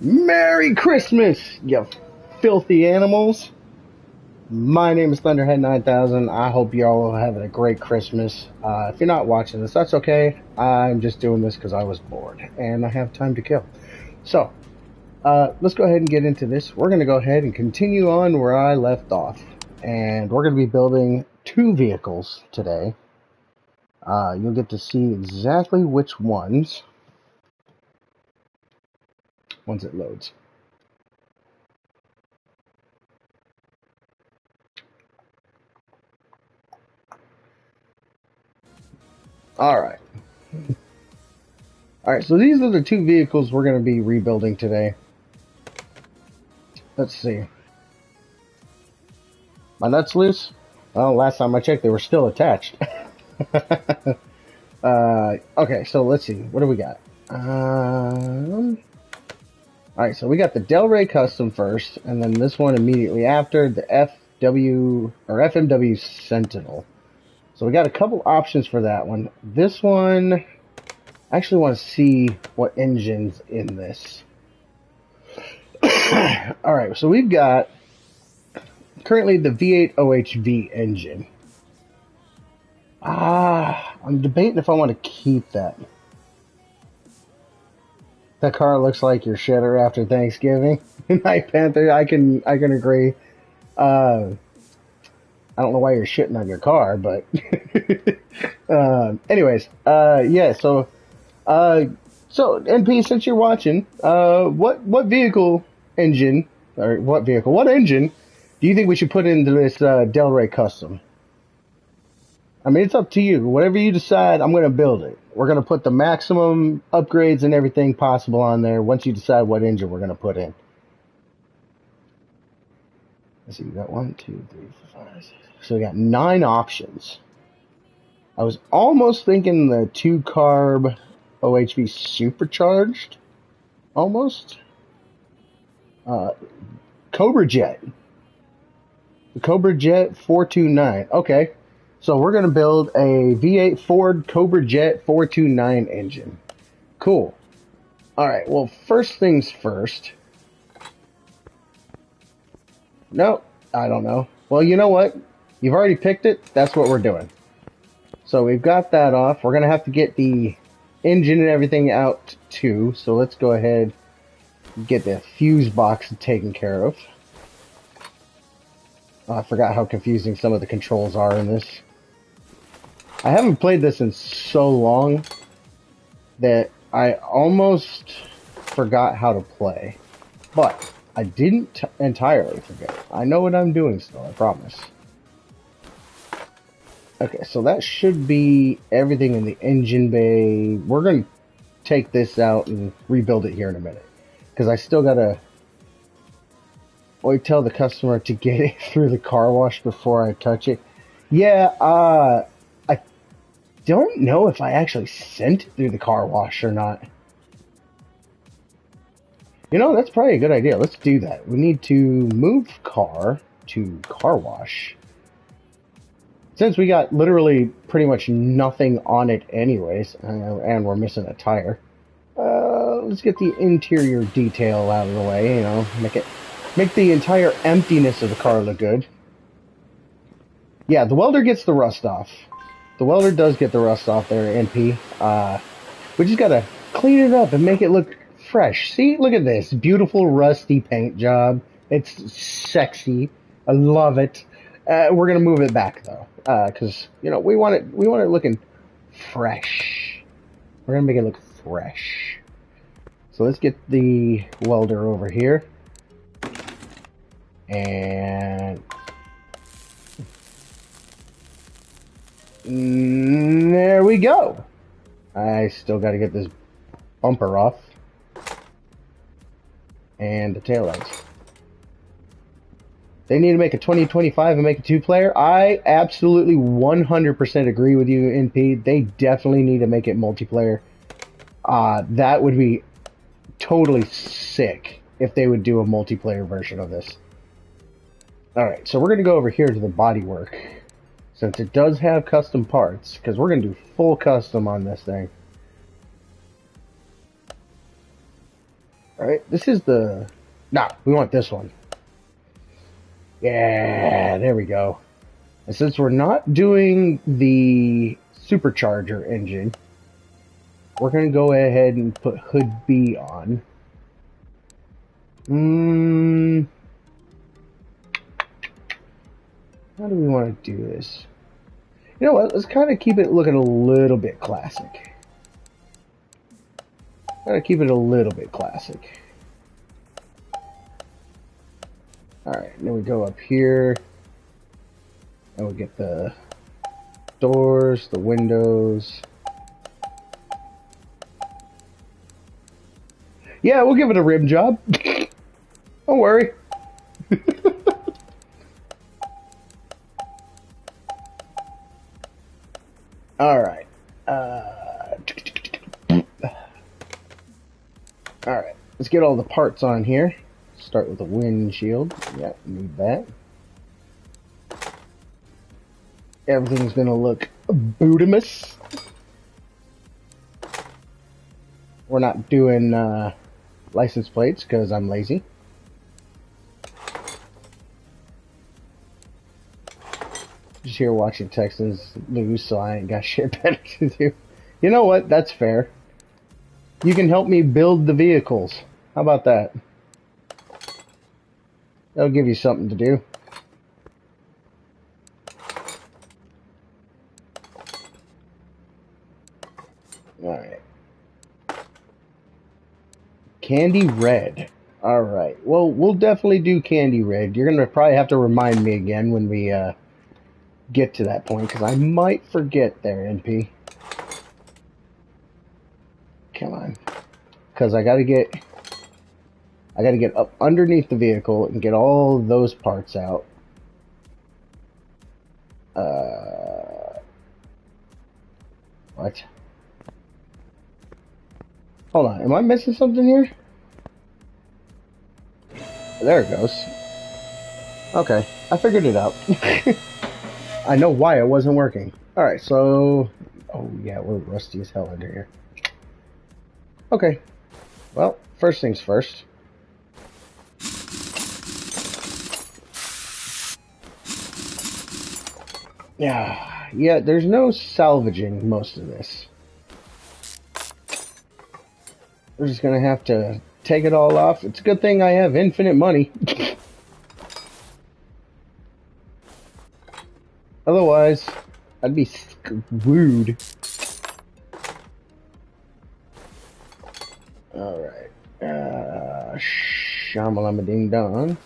Merry Christmas, you filthy animals. My name is Thunderhead 9000. I hope y'all are having a great Christmas. If you're not watching this, that's okay. I'm just doing this because I was bored and I have time to kill. So, let's go ahead and get into this. We're going to go ahead and continue on where I left off. And we're going to be building two vehicles today. You'll get to see exactly which ones once it loads. Alright. Alright, so these are the two vehicles we're going to be rebuilding today. Let's see. My nuts loose? Well, last time I checked, they were still attached. Okay, so let's see. What do we got? Alright, so we got the Del Rey Custom first, and then this one immediately after, the FMW Sentinel. So we got a couple options for that one. This one, I actually want to see what engine's in this. Alright, so we've got currently the V8 OHV engine. I'm debating if I want to keep that. That car looks like your shedder after Thanksgiving. Night Panther, I can agree. I don't know why you're shitting on your car, but anyways, yeah. So NP, since you're watching, what vehicle engine what engine do you think we should put into this Del Rey Custom? I mean, it's up to you. Whatever you decide, I'm going to build it. We're going to put the maximum upgrades and everything possible on there once you decide what engine we're going to put in. Let's see, we got 1, 2, 3, 4, 5, 6. So we got 9 options. I was almost thinking the 2-carb OHV supercharged. Almost. Cobra Jet. The Cobra Jet 429. Okay. So we're going to build a V8 Ford Cobra Jet 429 engine. Cool. Alright, well, first things first. Nope, I don't know. Well, you know what? You've already picked it. That's what we're doing. So we've got that off. We're going to have to get the engine and everything out too. So let's go ahead and get the fuse box taken care of. Oh, I forgot how confusing some of the controls are in this. I haven't played this in so long that I almost forgot how to play. But I didn't entirely forget. I know what I'm doing still, I promise. Okay, so that should be everything in the engine bay. We're going to take this out and rebuild it here in a minute. Because I still got to tell the customer to get it through the car wash before I touch it. Yeah, I don't know if I actually sent it through the car wash or not. You know, that's probably a good idea. Let's do that. We need to move car to car wash. Since we got literally pretty much nothing on it anyways, and we're missing a tire. Let's get the interior detail out of the way, you know, make the entire emptiness of the car look good. Yeah, the welder gets the rust off. The welder does get the rust off there, NP. We just gotta clean it up and make it look fresh. See, look at this beautiful rusty paint job. It's sexy. I love it. We're gonna move it back though, because you know we want it looking fresh. We're gonna make it look fresh. So let's get the welder over here, and there we go. I still got to get this bumper off. And the taillights. They need to make a 2025 and make a 2-player. I absolutely 100% agree with you, NP. They definitely need to make it multiplayer. That would be totally sick if they would do a multiplayer version of this. Alright, so we're going to go over here to the bodywork. Since it does have custom parts, because we're going to do full custom on this thing. Alright, this is the... Nah, we want this one. Yeah, there we go. And since we're not doing the supercharger engine, we're going to go ahead and put hood B on. How do we want to do this? You know what? Let's kind of keep it looking a little bit classic. Gotta keep it a little bit classic. Alright, then we go up here. And we get the doors, the windows. Yeah, we'll give it a rim job. Don't worry. Alright. Alright, let's get all the parts on here. Start with the windshield. Yeah, need that. Everything's gonna look bootimus. We're not doing license plates because I'm lazy. Just here watching Texans lose, so I ain't got shit better to do. You know what? That's fair. You can help me build the vehicles. How about that? That'll give you something to do. Alright. Candy red. Alright. Well, we'll definitely do candy red. You're going to probably have to remind me again when we get to that point, because I might forget there, NP. Come on. Because I gotta get up underneath the vehicle and get all those parts out. What? Hold on, am I missing something here? There it goes. Okay, I figured it out. I know why it wasn't working. Alright, so... Oh yeah, we're rusty as hell under here. Okay. Well, first things first. Yeah, there's no salvaging most of this. We're just gonna have to take it all off. It's a good thing I have infinite money. Otherwise, I'd be screwed. Alright. Shamalama ding dong.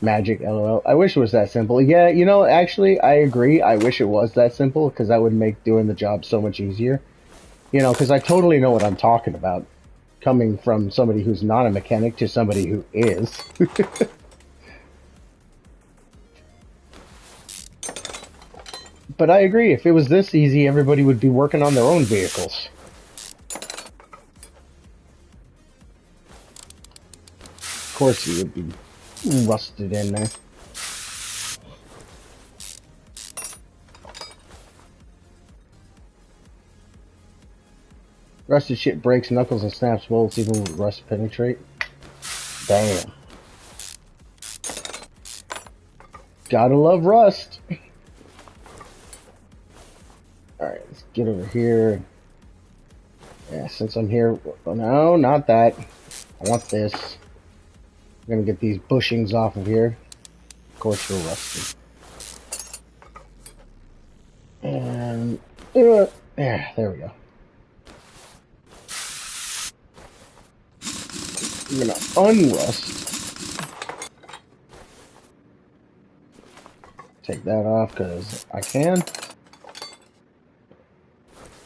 Magic, lol. I wish it was that simple. Yeah, you know, actually, I agree. I wish it was that simple, because that would make doing the job so much easier. You know, because I totally know what I'm talking about. Coming from somebody who's not a mechanic to somebody who is. But I agree, if it was this easy, everybody would be working on their own vehicles. Of course you would be rusted in there. Rusted shit breaks knuckles and snaps bolts even with rust penetrate. Damn. Gotta love rust. Alright, let's get over here. Yeah, since I'm here... No, not that. I want this. I'm gonna get these bushings off of here. Of course you're rusty. And... yeah, there we go. I'm gonna unrust. Take that off because I can.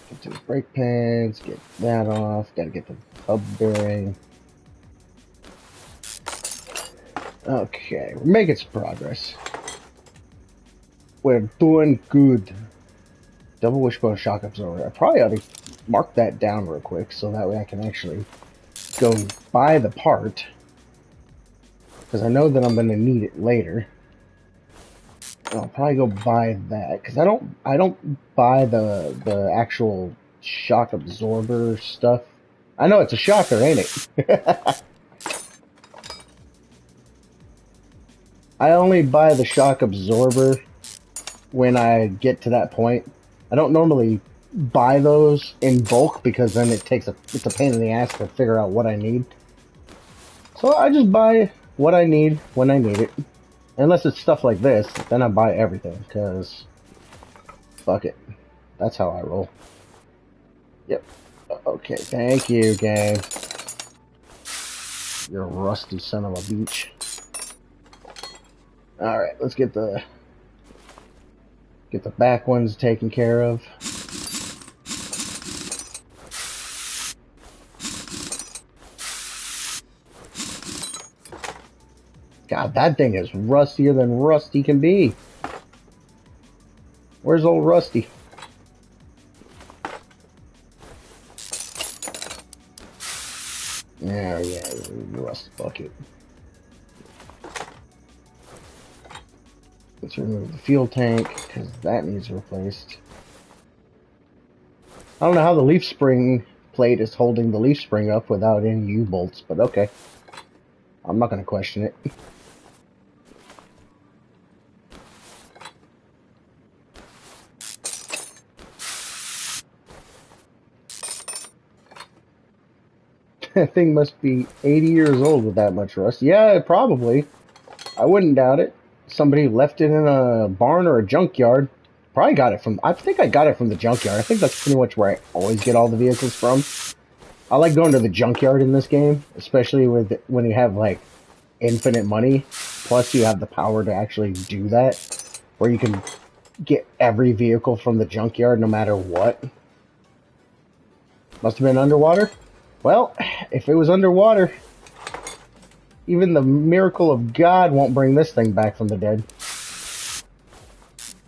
Get to the brake pads, get that off. Gotta get the hub bearing. Okay, we're making some progress. We're doing good. Double wishbone shock absorber. I probably ought to mark that down real quick so that way I can actually go buy the part. Because I know that I'm going to need it later. I'll probably go buy that because I don't buy the actual shock absorber stuff. I know it's a shocker, ain't it? I only buy the shock absorber when I get to that point. I don't normally buy those in bulk because then it's a pain in the ass to figure out what I need. So I just buy what I need when I need it. Unless it's stuff like this, then I buy everything because fuck it. That's how I roll. Yep. Okay, thank you, game. You're a rusty son of a bitch. Alright, let's get the back ones taken care of. God, that thing is rustier than Rusty can be. Where's old Rusty? Yeah, rust bucket. Let's remove the fuel tank, because that needs replaced. I don't know how the leaf spring plate is holding the leaf spring up without any U-bolts, but okay. I'm not going to question it. That thing must be 80 years old with that much rust. Yeah, probably. I wouldn't doubt it. Somebody left it in a barn or a junkyard. Probably got it from... I think I got it from the junkyard. I think that's pretty much where I always get all the vehicles from. I like going to the junkyard in this game, especially when you have, like, infinite money. Plus, you have the power to actually do that, where you can get every vehicle from the junkyard no matter what. Must have been underwater? Well, if it was underwater, even the miracle of God won't bring this thing back from the dead.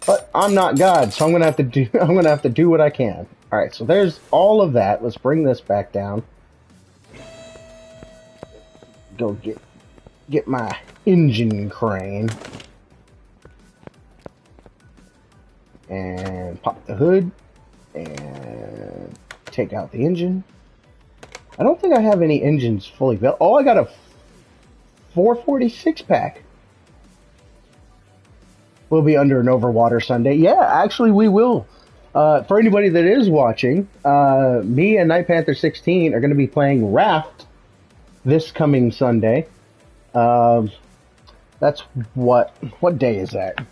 But I'm not God, so I'm gonna have to do what I can. Alright, so there's all of that. Let's bring this back down. Go get my engine crane. And pop the hood. And take out the engine. I don't think I have any engines fully built. Oh, I got a 446 pack. We'll be under an overwater Sunday. Yeah, actually we will. For anybody that is watching, me and Night Panther 16 are going to be playing Raft this coming Sunday. That's what day is that?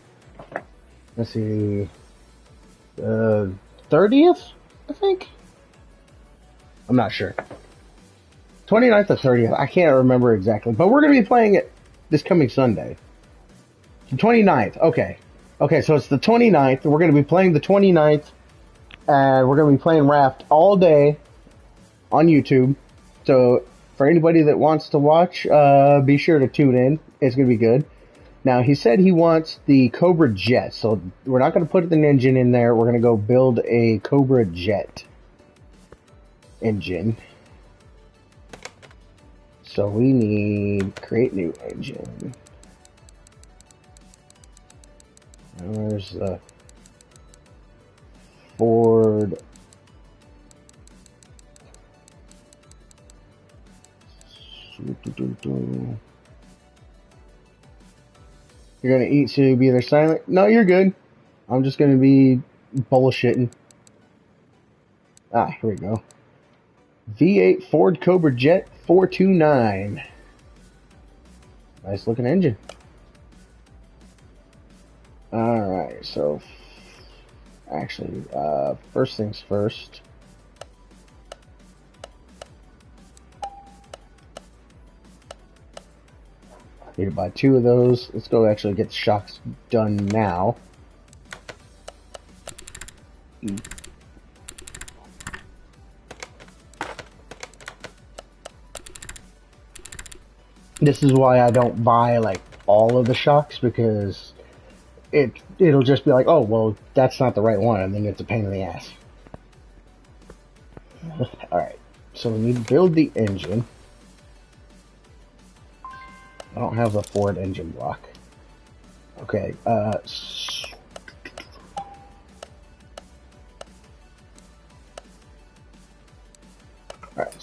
Let's see. 30th, I think? I'm not sure. 29th or 30th, I can't remember exactly. But we're going to be playing it this coming Sunday. The 29th, okay. Okay, so it's the 29th. We're going to be playing the 29th. And we're going to be playing Raft all day on YouTube. So for anybody that wants to watch, be sure to tune in. It's going to be good. Now, he said he wants the Cobra Jet. So we're not going to put an engine in there. We're going to go build a Cobra Jet engine. So we need create new engine. Where's the Ford? You're gonna eat, so you be either silent. No, you're good. I'm just gonna be bullshitting. Ah, here we go. V8 Ford Cobra Jet 429. Nice looking engine. Alright, so actually, first things first. Need to buy 2 of those. Let's go actually get the shocks done now. This is why I don't buy like all of the shocks, because it'll just be like, oh well, that's not the right one, and then it's a pain in the ass. Alright, so we need to build the engine. I don't have the Ford engine block. Okay, alright,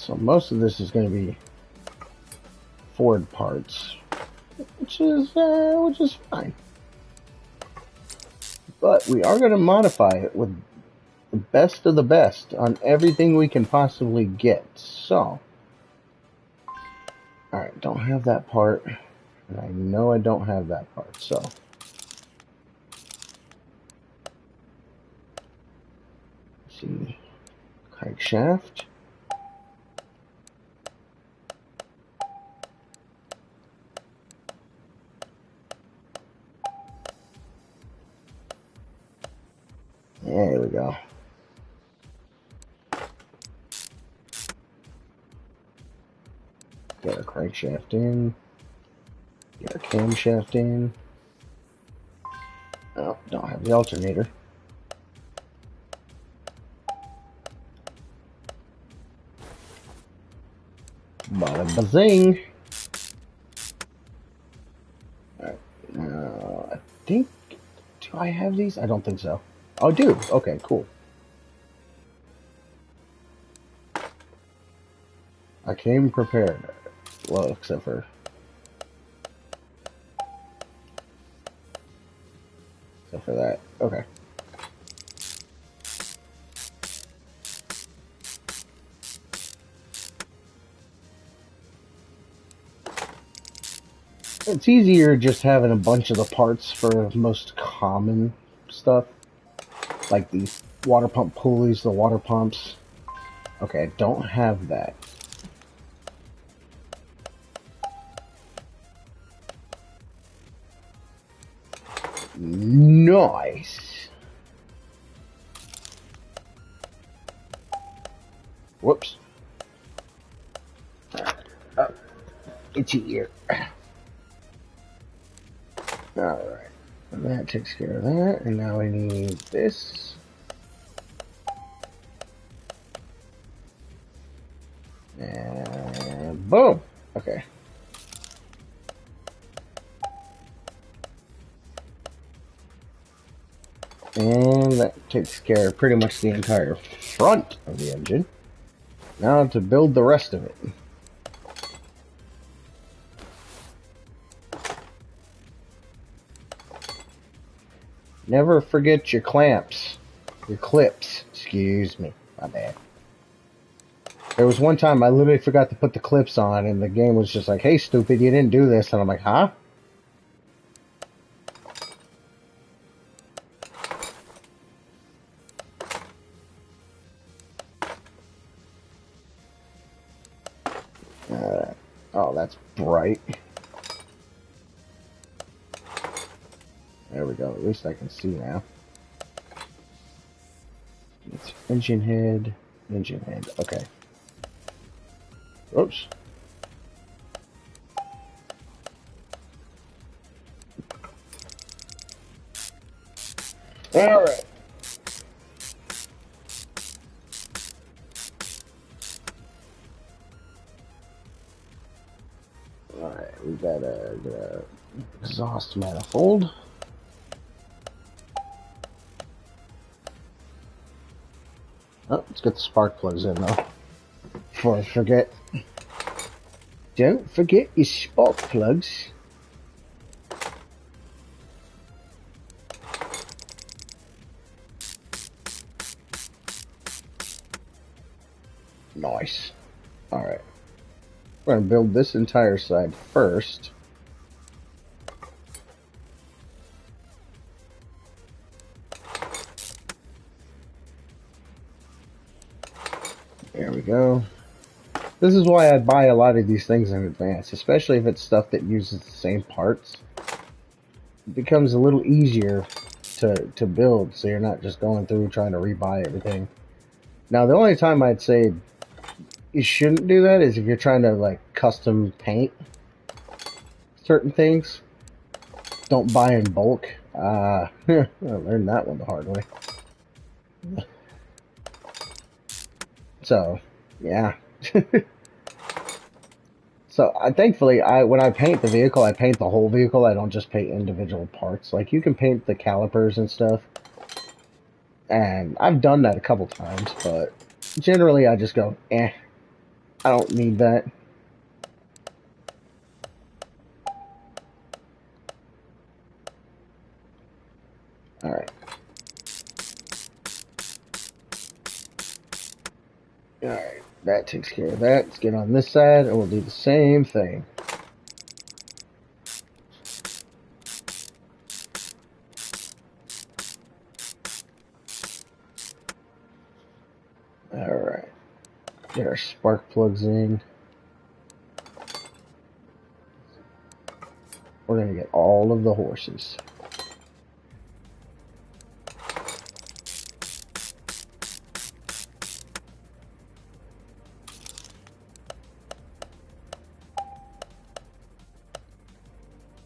So most of this is going to be Ford parts, which is fine. But we are going to modify it with the best of the best on everything we can possibly get. So, alright, don't have that part. And I know I don't have that part, so. Let's see. Crankshaft. There we go. Get our crankshaft in. Get our camshaft in. Oh, don't have the alternator. Bada bazing. Alright, now I think. Do I have these? I don't think so. Oh, I do. Okay, cool. I came prepared. Well, except for that. Okay. It's easier just having a bunch of the parts for most common stuff. Like these water pump pulleys, the water pumps. Okay, I don't have that. Nice. Whoops. Oh, itchy ear. Alright. That takes care of that. And now we need this. And boom. Okay. And that takes care of pretty much the entire front of the engine. Now to build the rest of it. Never forget your clamps. Your clips. Excuse me. My bad. There was one time I literally forgot to put the clips on and the game was just like, hey stupid, you didn't do this. And I'm like, huh? Oh, that's bright. There we go. At least I can see now. It's engine head. Engine head. Okay. Oops. Alright. Alright, we got the exhaust manifold. Oh, let's get the spark plugs in though. Before I forget. Don't forget your spark plugs. Nice. Alright. We're going to build this entire side first. There we go. This is why I buy a lot of these things in advance, especially if it's stuff that uses the same parts. It becomes a little easier to build, so you're not just going through trying to rebuy everything. Now, the only time I'd say you shouldn't do that is if you're trying to, like, custom paint certain things. Don't buy in bulk. I learned that one the hard way. So, yeah. So, thankfully, when I paint the vehicle, I paint the whole vehicle. I don't just paint individual parts. Like, you can paint the calipers and stuff. And I've done that a couple times, but generally I just go, eh. I don't need that. Alright. Alright, that takes care of that. Let's get on this side and we'll do the same thing. Alright. Get our spark plugs in. We're going to get all of the horses.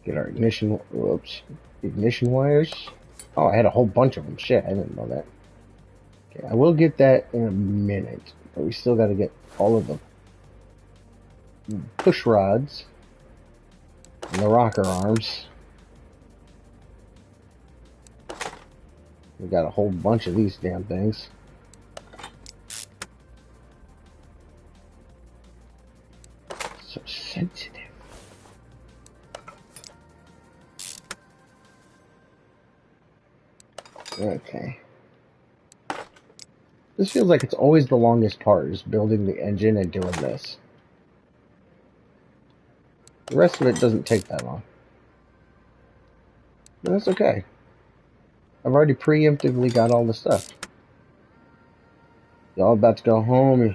Get our ignition wires. Oh, I had a whole bunch of them. Shit, I didn't know that. Okay, I will get that in a minute. But we still got to get all of the push rods and the rocker arms. We got a whole bunch of these damn things. So sensitive. Okay. This feels like it's always the longest part, is building the engine and doing this. The rest of it doesn't take that long. But that's okay. I've already preemptively got all the stuff. Y'all about to go home?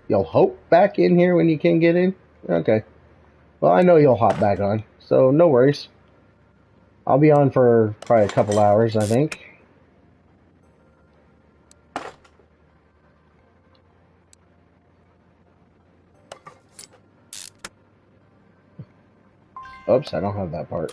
You'll hope back in here when you can get in? Okay. Well, I know you'll hop back on, so no worries. I'll be on for probably a couple hours, I think. Oops, I don't have that part.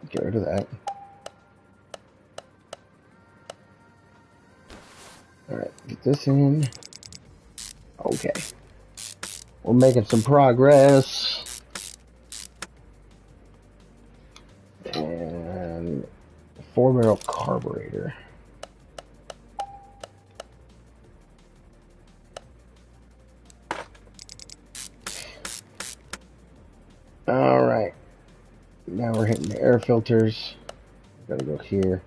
Get rid of that. Alright, get this in. Okay. We're making some progress. And 4-barrel carburetor. Alright. Now we're hitting the air filters. Gotta go here.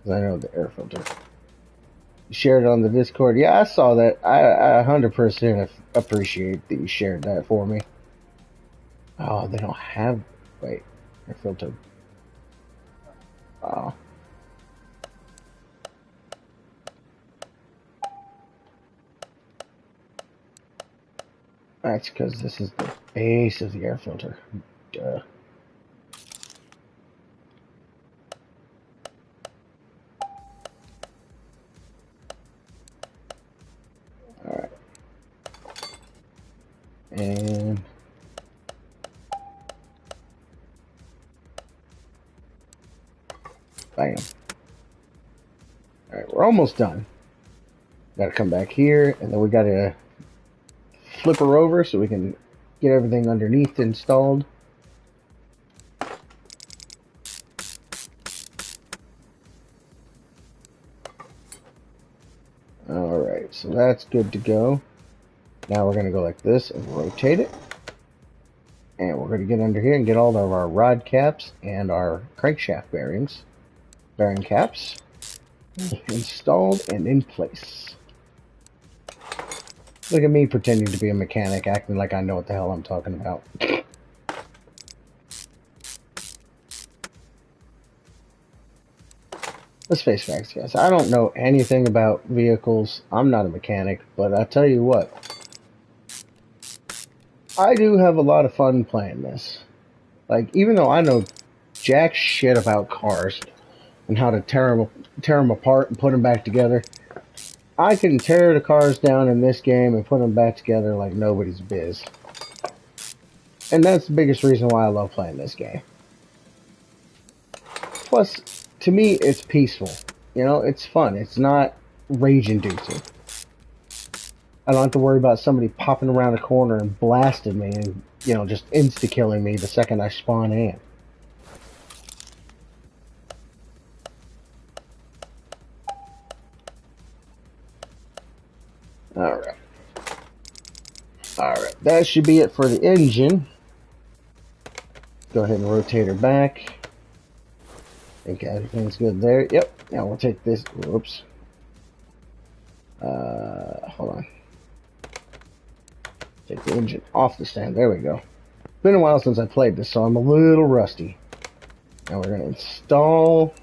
I know the air filter. You shared it on the Discord. Yeah, I saw that. I 100% appreciate that you shared that for me. Oh, they don't have... Wait. Air filter. Oh. That's because this is the base of the air filter. Duh. Alright. And... Bam. Alright, we're almost done. Gotta come back here, and then we gotta flip her over so we can get everything underneath installed. Alright, so that's good to go. Now we're going to go like this and rotate it. And we're going to get under here and get all of our rod caps and our crankshaft bearing caps installed and in place. Look at me pretending to be a mechanic, acting like I know what the hell I'm talking about. Let's face facts, guys. I don't know anything about vehicles. I'm not a mechanic, but I tell you what, I do have a lot of fun playing this. Like, even though I know jack shit about cars and how to tear them apart and put them back together, I can tear the cars down in this game and put them back together like nobody's biz. And that's the biggest reason why I love playing this game. Plus, to me, it's peaceful. You know, it's fun. It's not rage-inducing. I don't have to worry about somebody popping around a corner and blasting me and, you know, just insta-killing me the second I spawn in. Alright. Alright, that should be it for the engine. Go ahead and rotate her back. I think everything's good there. Yep. Now we'll take this. Whoops. Hold on. Take the engine off the stand. There we go. Been a while since I played this, so I'm a little rusty. Now we're going to install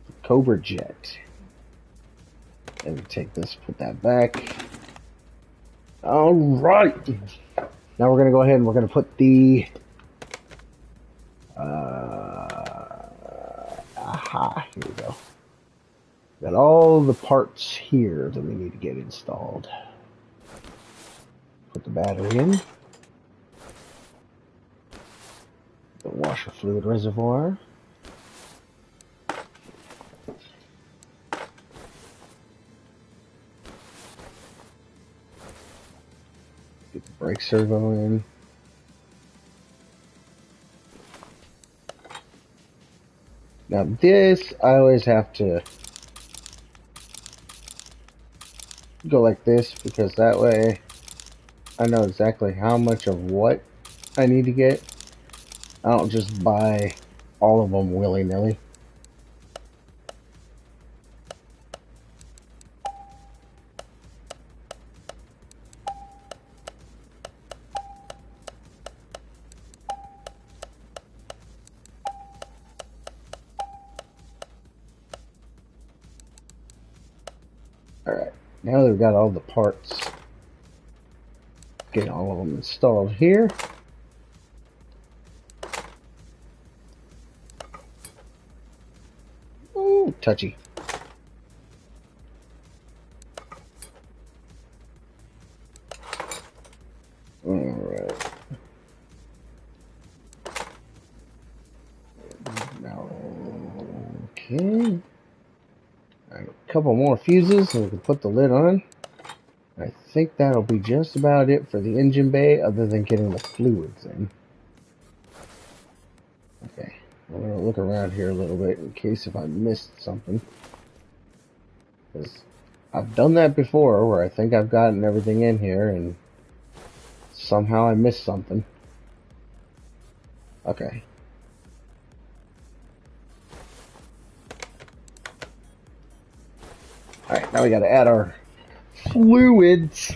the Cobra Jet. And take this, put that back. Alright. Now we're going to go ahead and we're going to put the... aha, here we go. Got all the parts here that we need to get installed. Put the battery in. The washer fluid reservoir. Get the brake servo in. Now this, I always have to go like this because that way I know exactly how much of what I need to get. I don't just buy all of them willy-nilly. Alright, now that we've got all the parts, get all of them installed here. Ooh, touchy. Alright. Now, okay. A couple more fuses and we can put the lid on. I think that'll be just about it for the engine bay other than getting the fluids in. Okay, I'm going to look around here a little bit in case if I missed something. Because I've done that before where I think I've gotten everything in here and somehow I missed something. Okay. Alright, now we gotta add our fluids.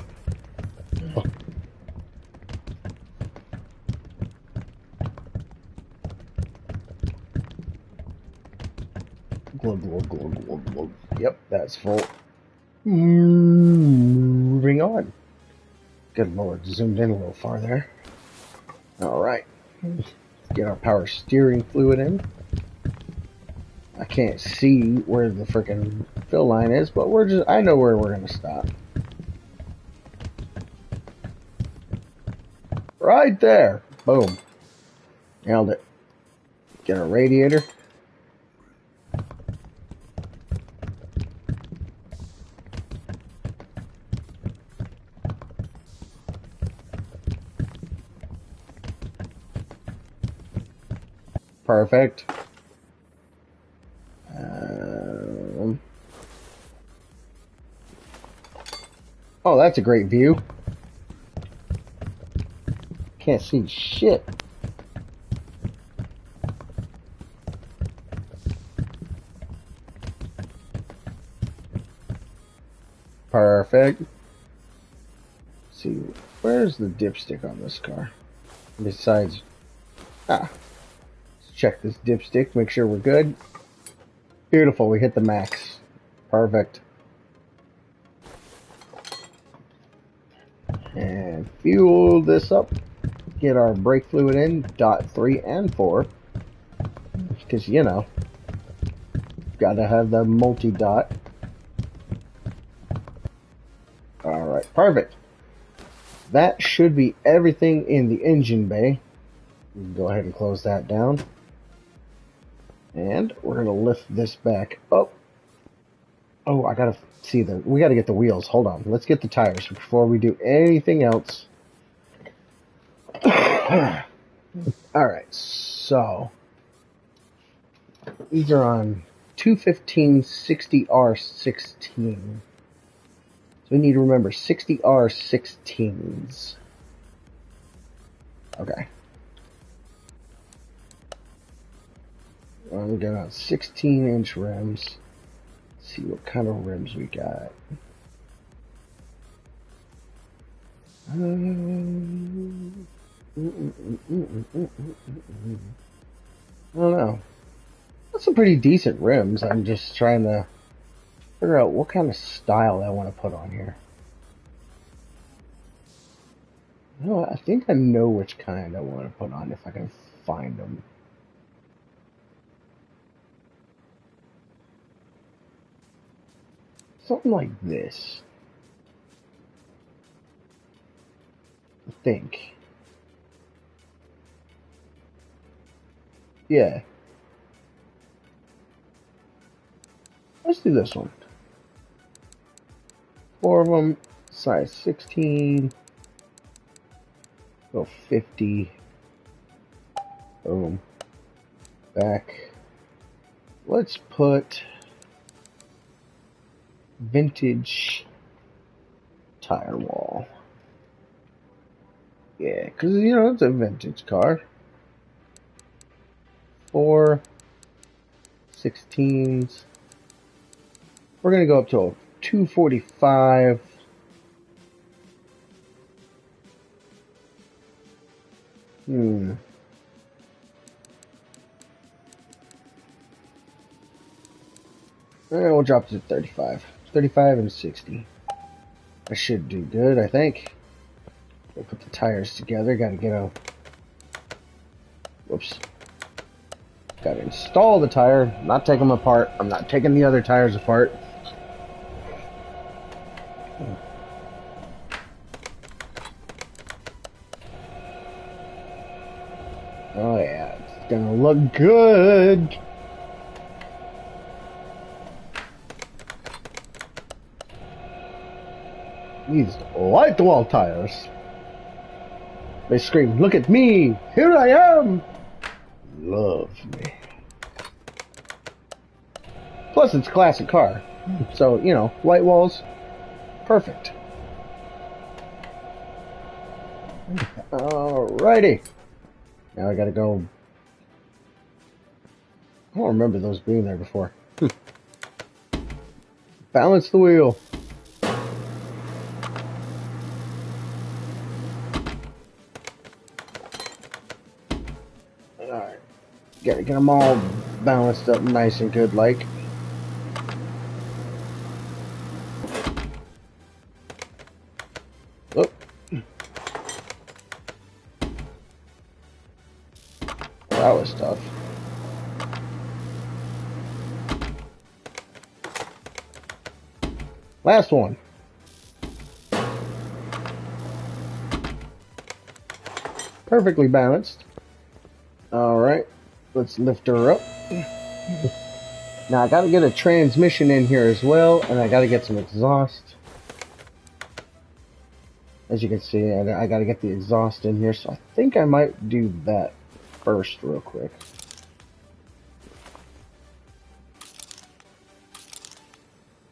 Glug, glug, glug, glug, glug. Yep, that's full. Moving on. Good lord, zoomed in a little far there. Alright. Get our power steering fluid in. I can't see where the frickin' fill line is, but I know where we're gonna stop. Right there. Boom. Nailed it. Get our radiator. Perfect. Oh, that's a great view. Can't see shit. Perfect. Let's see, where's the dipstick on this car? Besides, let's check this dipstick, make sure we're good. Beautiful, we hit the max. Perfect. And fuel this up. Get our brake fluid in, dot 3 and 4. Because, you know, gotta have the multi-dot. Alright, perfect. That should be everything in the engine bay. Go ahead and close that down. And we're going to lift this back up. Oh, I gotta see we gotta get the wheels. Hold on. Let's get the tires before we do anything else. Alright, so these are on 215-60R16. So we need to remember 60R16s. Okay. I'm gonna 16-inch rims. Let's see what kind of rims we got. I don't know. That's some pretty decent rims. I'm just trying to figure out what kind of style I want to put on here. No, I think I know which kind I want to put on if I can find them. Something like this. I think. Yeah. Let's do this one. 4 of them, size 16. Go 50. Boom. Back. Let's put vintage tire wall. Yeah, because, you know, it's a vintage car. 4 16s. We're going to go up to a 245. And we'll drop to 35. 35 and 60. I should do good, I think. We'll put the tires together. Gotta get a... Whoops. Gotta install the tire. Not take them apart. I'm not taking the other tires apart. Oh yeah, it's gonna look good. These white wall tires. They scream, "Look at me! Here I am! Love me." Plus, it's a classic car. So, you know, white walls, perfect. Alrighty. Now I gotta go. I don't remember those being there before. Balance the wheel. Alright. Gotta get them all balanced up nice and good like. Oh. That was tough. Last one. Perfectly balanced. Alright. Let's lift her up. Now I gotta get a transmission in here as well, and I gotta get some exhaust. As you can see, I gotta get the exhaust in here, so I think I might do that first real quick.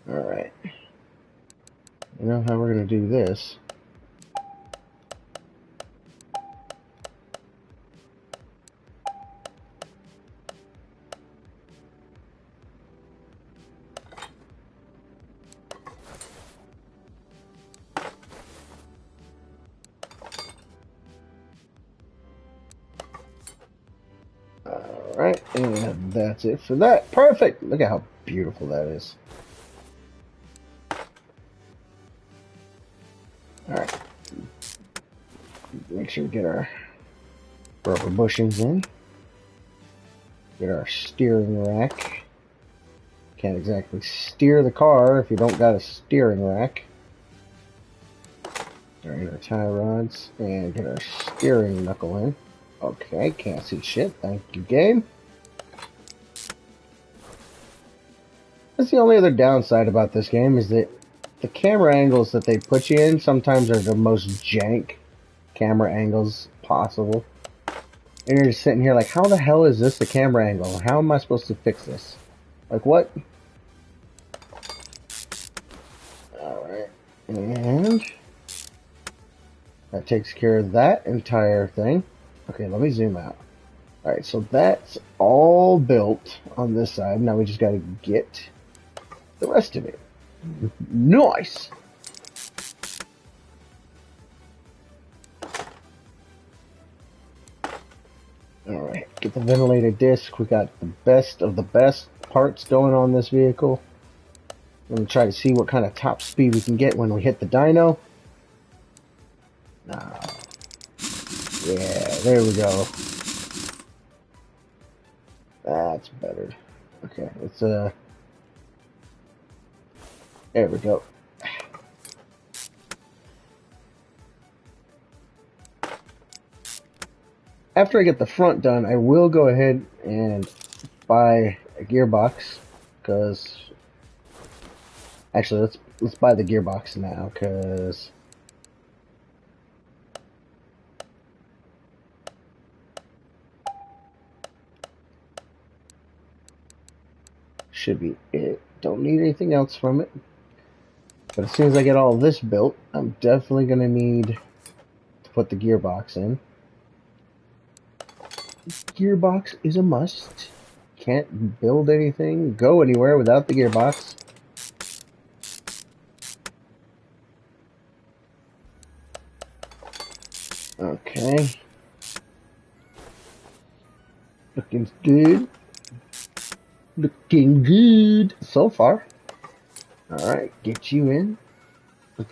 Alright. You know how we're gonna do this. Alright, and that's it for that. Perfect! Look at how beautiful that is. Alright. Make sure we get our rubber bushings in. Get our steering rack. Can't exactly steer the car if you don't got a steering rack. Alright, our tie rods, and get our steering knuckle in. Okay, can't see shit. Thank you, game. That's the only other downside about this game is that the camera angles that they put you in sometimes are the most jank camera angles possible. And you're just sitting here like, how the hell is this the camera angle? How am I supposed to fix this? Like, what? Alright. And that takes care of that entire thing. Okay, let me zoom out. Alright, so that's all built on this side. Now we just gotta get the rest of it. Nice! Alright, get the ventilator disc. We got the best of the best parts going on this vehicle. I'm going to try to see what kind of top speed we can get when we hit the dyno. Yeah, there we go. That's better. Okay, let's there we go. After I get the front done, I will go ahead and buy a gearbox, because actually let's buy the gearbox now, because should be it. Don't need anything else from it. But as soon as I get all this built, I'm definitely going to need to put the gearbox in. Gearbox is a must. Can't build anything, go anywhere without the gearbox. Okay. Looking good. Looking good so far. Alright, get you in.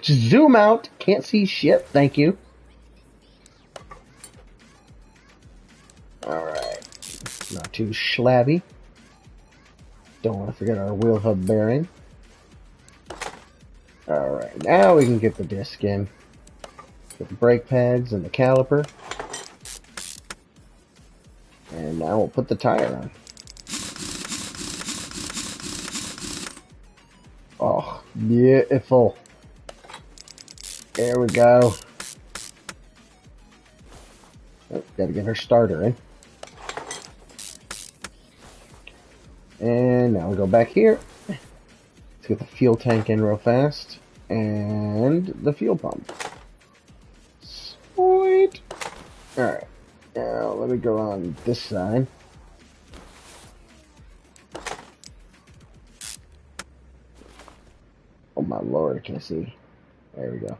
Just zoom out. Can't see shit. Thank you. Alright. Not too shabby. Don't want to forget our wheel hub bearing. Alright, now we can get the disc in. Get the brake pads and the caliper. And now we'll put the tire on. Oh, beautiful. There we go. Oh, gotta get her starter in. And now we'll go back here. Let's get the fuel tank in real fast. And the fuel pump. Sweet. Alright. Now let me go on this side. Oh my lord, I can't see. There we go.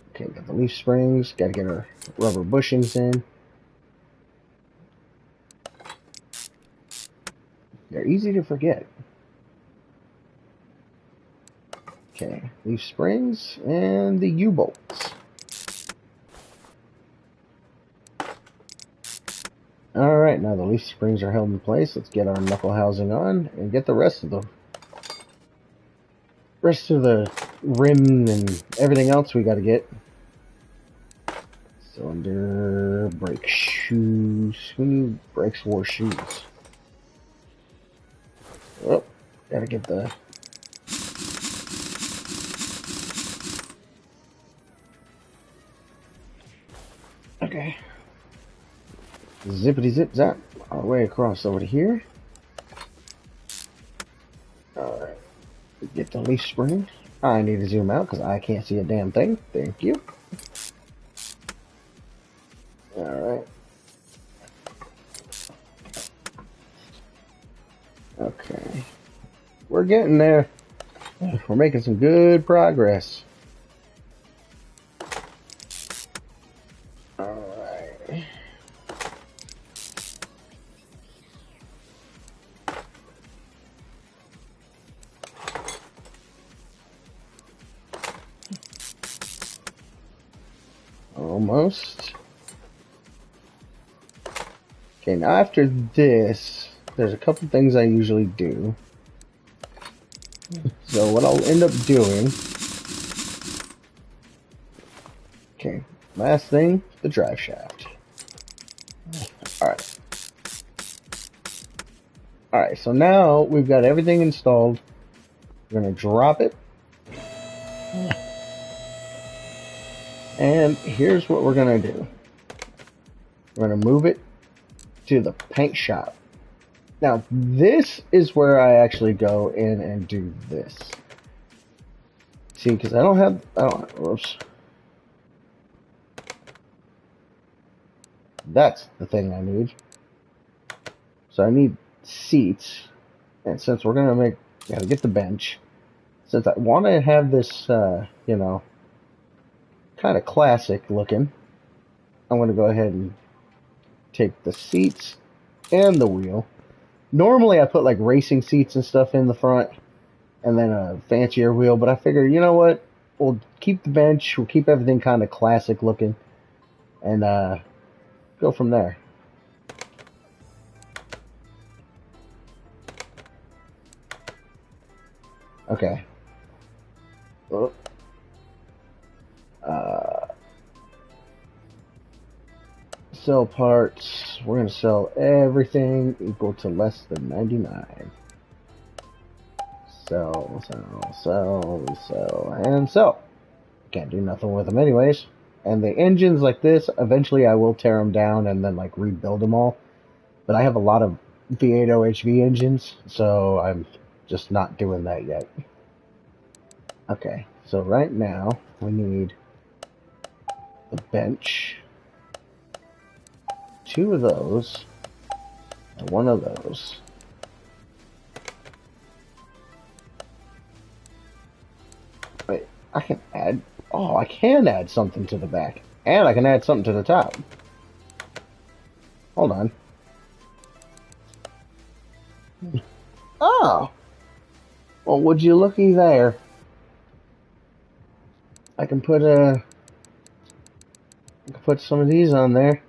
Okay, got the leaf springs. Gotta get our rubber bushings in. They're easy to forget. Okay, leaf springs and the U-bolts. Alright, now the leaf springs are held in place. Let's get our knuckle housing on and get the rest of the rim and everything else we gotta get. Cylinder, brake shoes. Who knew brakes wore shoes? Oh, gotta get the... Okay. Zippity zip zap our way across over to here. Alright. Get the leaf spring. I need to zoom out because I can't see a damn thing. Thank you. Alright. Okay. We're getting there. We're making some good progress. Alright. Almost. Okay, now after this, there's a couple things I usually do. So what I'll end up doing... Okay, last thing, the drive shaft. Alright. Alright, so now we've got everything installed. We're going to drop it. And here's what we're going to do. We're going to move it to the paint shop. Now, this is where I actually go in and do this. See, because I don't have, whoops. That's the thing I need. So I need seats. And since we're going to gotta get the bench. Since I want to have this, you know, kind of classic looking, I'm going to go ahead and take the seats and the wheel. Normally I put like racing seats and stuff in the front and then a fancier wheel, but I figure, you know what, we'll keep the bench, we'll keep everything kind of classic looking, and go from there. Okay. Oh. Sell parts. We're going to sell everything equal to less than 99. Sell, and sell. Can't do nothing with them anyways. And the engines like this, eventually I will tear them down and then like rebuild them all. But I have a lot of V8 OHV engines, so I'm just not doing that yet. Okay, so right now we need the bench, 2 of those, and 1 of those. Wait, I can add, I can add something to the back, and I can add something to the top. Hold on. Oh! Well, would you looky there. I can put some of these on there.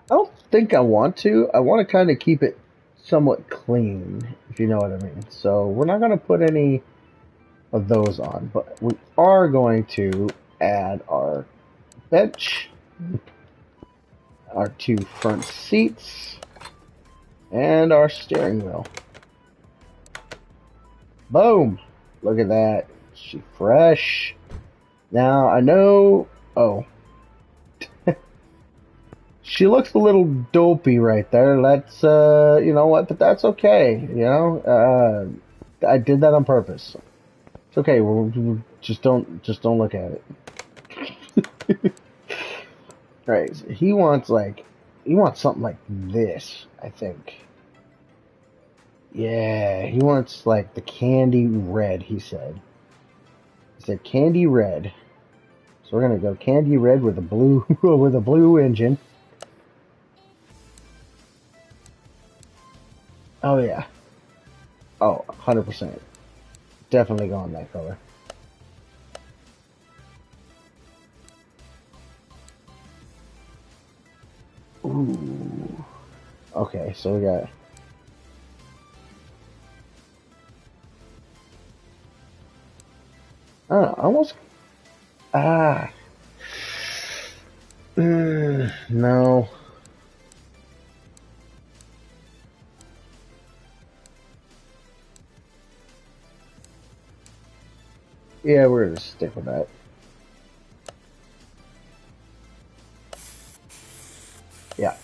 I don't think I want to. I want to kind of keep it somewhat clean, if you know what I mean. So we're not going to put any of those on, but we are going to add our bench, our 2 front seats, and our steering wheel. Boom! Look at that. She fresh. Now, I know... Oh. She looks a little dopey right there. That's, you know what? But that's okay. You know? I did that on purpose. It's okay. We'll just don't look at it. Right. So he wants something like this, I think. Yeah, he wants like the candy red, he said. He said candy red. So we're gonna go candy red with a blue with a blue engine. Oh yeah. Oh, 100%. Definitely going that color. Ooh. Okay, so we got almost. No. Yeah, we're gonna stick with that. Yeah.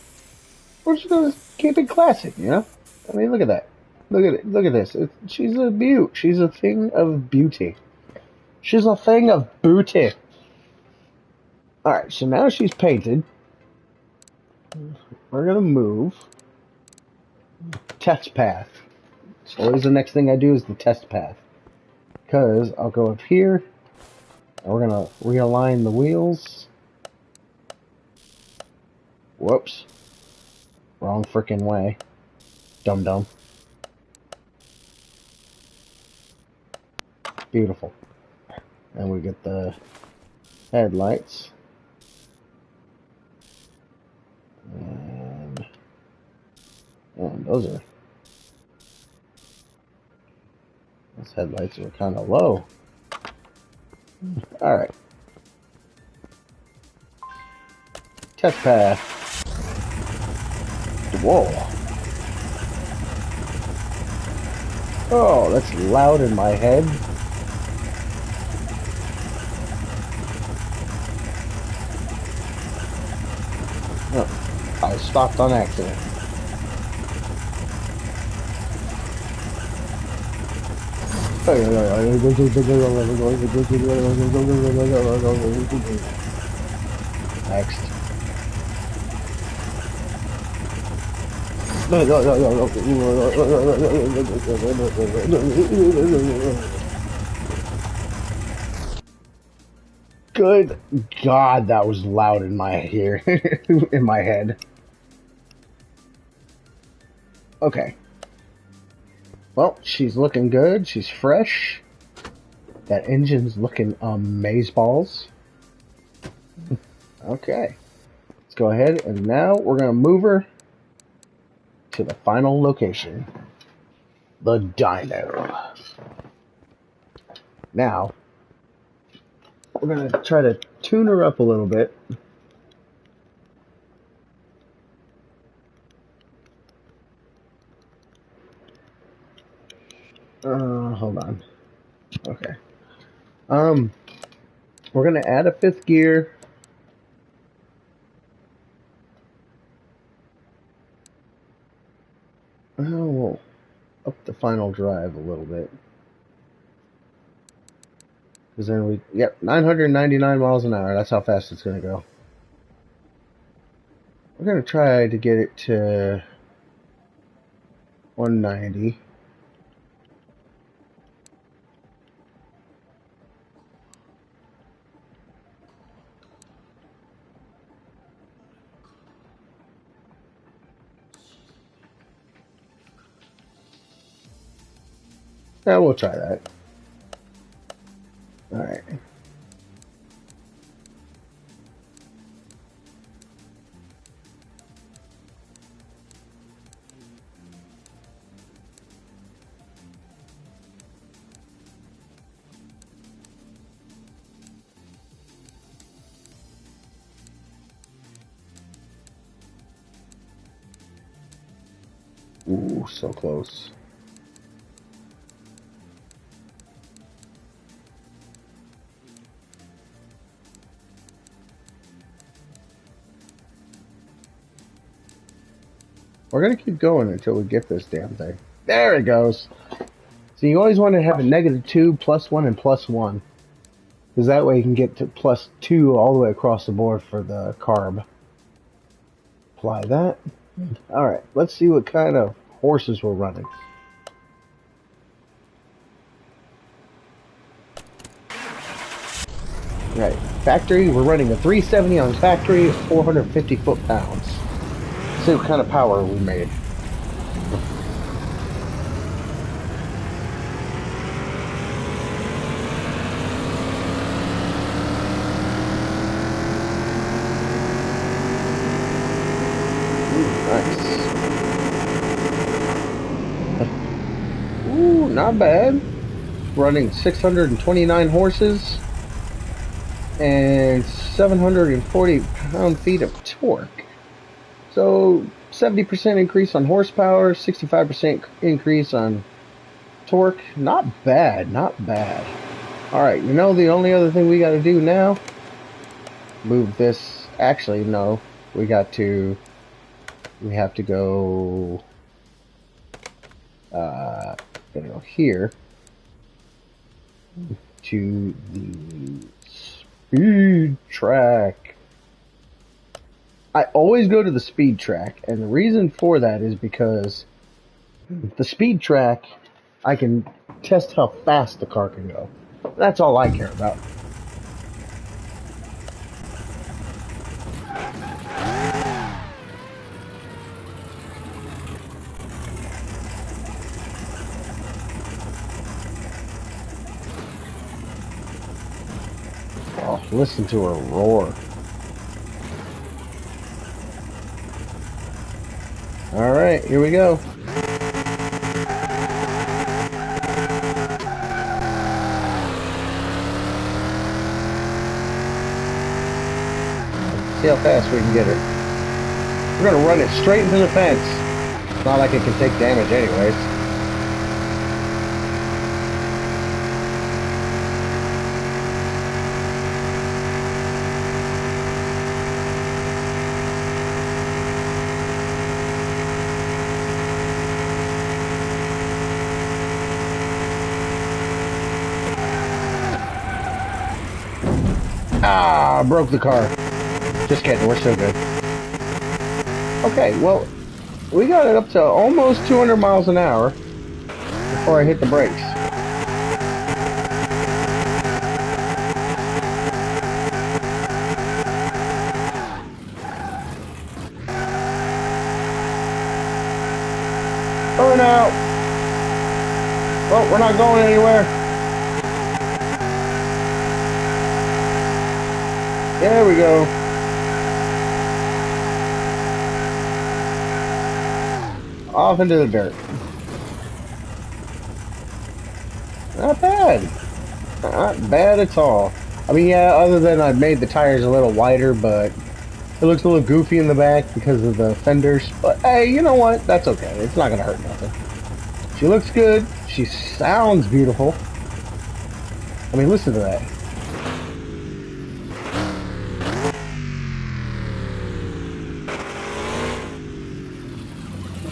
We're just gonna keep it classic, you know? I mean, look at that. Look at it. Look at this. She's a beaut. She's a thing of beauty. She's a thing of booty. Alright, so now she's painted. We're gonna move. Test path. So always the next thing I do is the test path. Because I'll go up here. And we're gonna realign the wheels. Whoops. Wrong freaking way. Dum-dum. Beautiful. And we get the headlights. And those headlights are kind of low. Alright. Test path. Whoa. Oh, that's loud in my head. Oh, I stopped on accident. Next. Good God, that was loud in my ear, in my head. Okay. Well, she's looking good. She's fresh. That engine's looking amazeballs. Okay. Let's go ahead and now we're going to move her to the final location. The dyno. Now, we're going to try to tune her up a little bit. Hold on. Okay. We're going to add a fifth gear. We'll up the final drive a little bit. Because then yep, 999 miles an hour. That's how fast it's going to go. We're going to try to get it to 190. Yeah, we'll try that. Alright. Ooh, so close. We're going to keep going until we get this damn thing. There it goes. So you always want to have a -2, +1, and +1. Because that way you can get to +2 all the way across the board for the carb. Apply that. Alright, let's see what kind of horses we're running. Right, factory, we're running a 370 on factory, 450 foot-pounds. See what kind of power we made. Ooh, not bad. Running 629 horses and 740 pound-feet of torque. So 70% increase on horsepower, 65% increase on torque. Not bad, not bad. Alright, you know the only other thing we got to do now? Move this. Actually, no. We have to go here to the speed track. I always go to the speed track, and the reason for that is because the speed track, I can test how fast the car can go. That's all I care about. Oh, listen to her roar. Alright, here we go. See how fast we can get her. We're going to run it straight into the fence. It's not like it can take damage anyways. Ah, broke the car. Just kidding, we're still good. Okay, well, we got it up to almost 200 miles an hour before I hit the brakes. Burn out! Well, we're not going anywhere. There we go. Off into the dirt. Not bad. Not bad at all. I mean, yeah, other than I've made the tires a little wider, but it looks a little goofy in the back because of the fenders. But hey, you know what? That's okay. It's not going to hurt nothing. She looks good. She sounds beautiful. I mean, listen to that.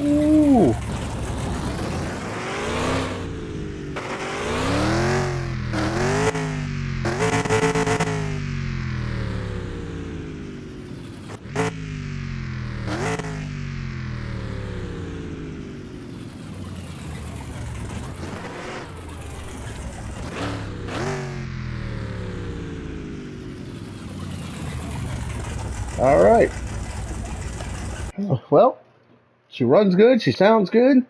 Ooh. All right. Well, she runs good. She sounds good.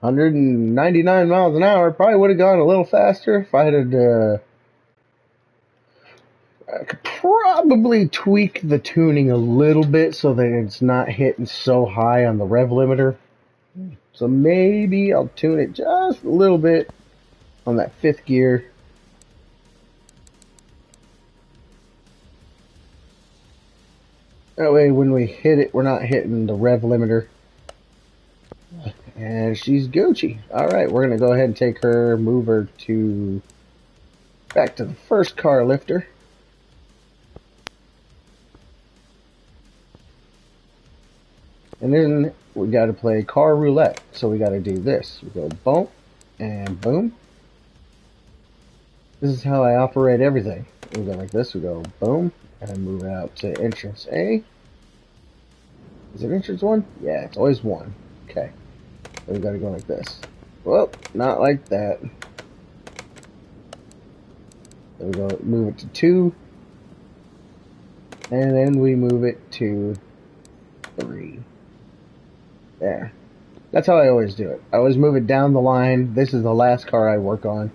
199 miles an hour. Probably would have gone a little faster if I had. I could probably tweak the tuning a little bit so that it's not hitting so high on the rev limiter. So maybe I'll tune it just a little bit on that fifth gear. That way when we hit it, we're not hitting the rev limiter. And she's Gucci. Alright, we're going to go ahead and take her, move her to back to the first car lifter. And then we got to play car roulette. So we got to do this. We go boom and boom. This is how I operate everything. We go like this. We go boom and move out to entrance A. Is it entrance 1? Yeah, it's always 1. Okay. Then we got to go like this. Well, not like that. Then we go move it to 2. And then we move it to 3. There. That's how I always do it. I always move it down the line. This is the last car I work on.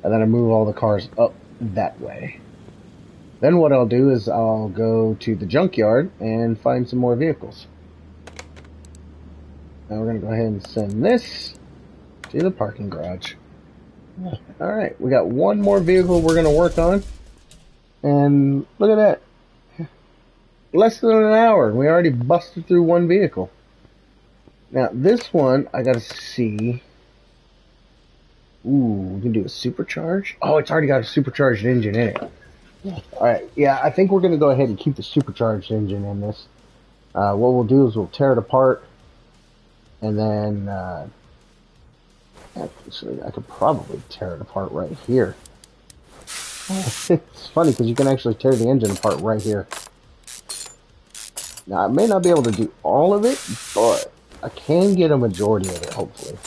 And then I move all the cars up that way. Then what I'll do is I'll go to the junkyard and find some more vehicles. Now we're going to go ahead and send this to the parking garage. Alright, we got one more vehicle we're going to work on. And look at that. Less than an hour. We already busted through one vehicle. Now this one, I got to see. Ooh, we can do a supercharge. Oh, it's already got a supercharged engine in it. Alright, yeah, I think we're going to go ahead and keep the supercharged engine in this. What we'll do is we'll tear it apart. And then, actually, I could probably tear it apart right here. It's funny because you can actually tear the engine apart right here. Now, I may not be able to do all of it, but I can get a majority of it, hopefully.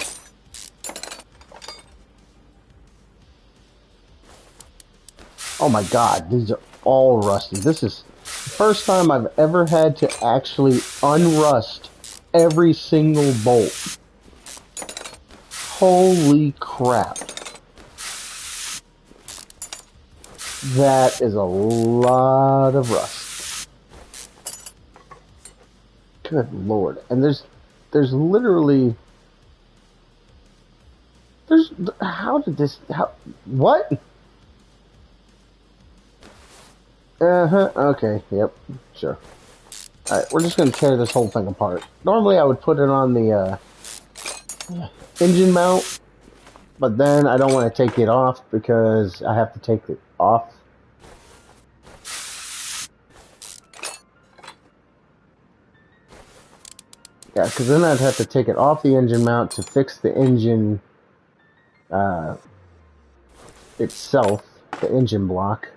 Oh my god, these are all rusty. This is the first time I've ever had to actually unrust every single bolt. Holy crap. That is a lot of rust. Good lord. And there's literally... How did this... What? Okay, yep, sure. Alright, we're just gonna tear this whole thing apart. Normally I would put it on the, engine mount, but then I don't want to take it off because I have to take it off. Yeah, because then I'd have to take it off the engine mount to fix the engine, itself, the engine block.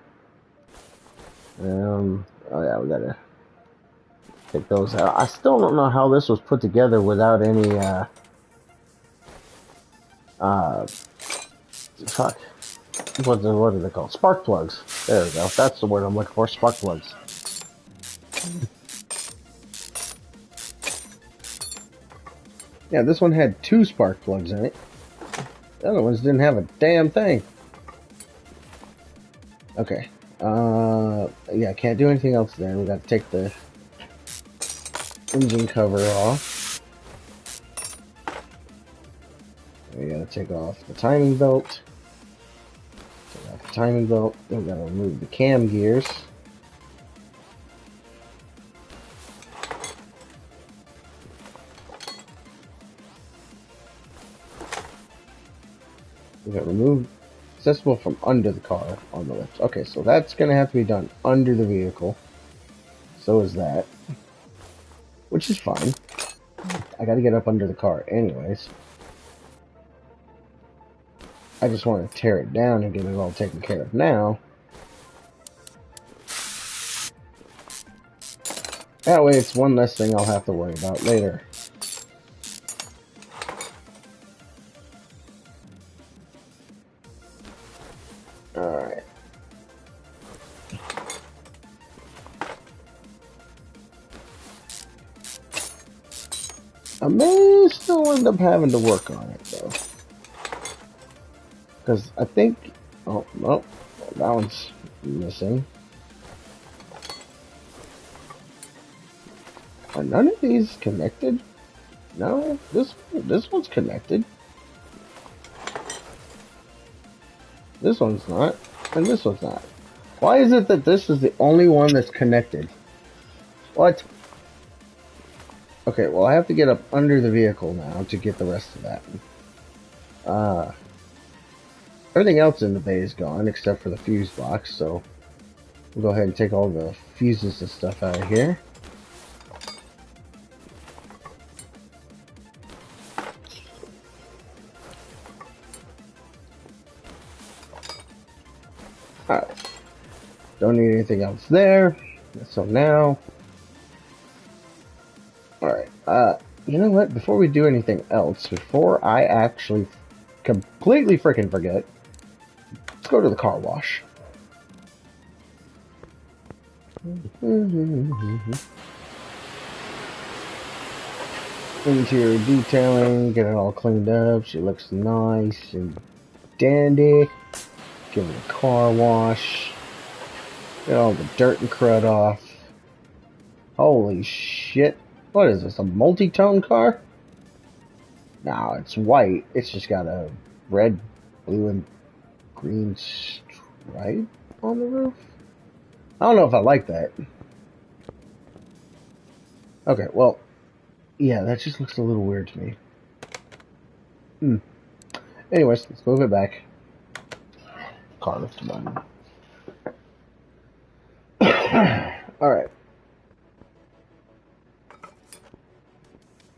Oh yeah, we gotta take those out. I still don't know how this was put together without any, uh, fuck. What are they called? Spark plugs. There we go. That's the word I'm looking for. Spark plugs. Yeah, this one had 2 spark plugs in it. The other ones didn't have a damn thing. Okay. Yeah, can't do anything else there. We gotta take the engine cover off. We gotta take off the timing belt. Take off the timing belt. Then we gotta remove the cam gears. We gotta remove accessible from under the car on the left. Okay, so that's gonna have to be done under the vehicle. So is that. Which is fine. I gotta get up under the car anyways. I just want to tear it down and get it all taken care of now. That way it's one less thing I'll have to worry about later. Alright. I may still end up having to work on it though. Because I think... Oh, no. That one's missing. Are none of these connected? No, this one's connected. This one's not, and this one's not. Why is it that this is the only one that's connected? What? Okay, well I have to get up under the vehicle now to get the rest of that. Everything else in the bay is gone except for the fuse box, so we'll go ahead and take all the fuses and stuff out of here. Alright. Don't need anything else there. So now... Alright, you know what? Before we do anything else, before I actually completely freaking forget, let's go to the car wash. Interior detailing, get it all cleaned up. She looks nice and dandy. Give it a car wash. Get all the dirt and crud off. Holy shit. What is this, a multi-tone car? No, it's white. It's just got a red, blue, and green stripe on the roof. I don't know if I like that. Okay, well, yeah, that just looks a little weird to me. Anyways, let's move it back. Car lift button. Alright.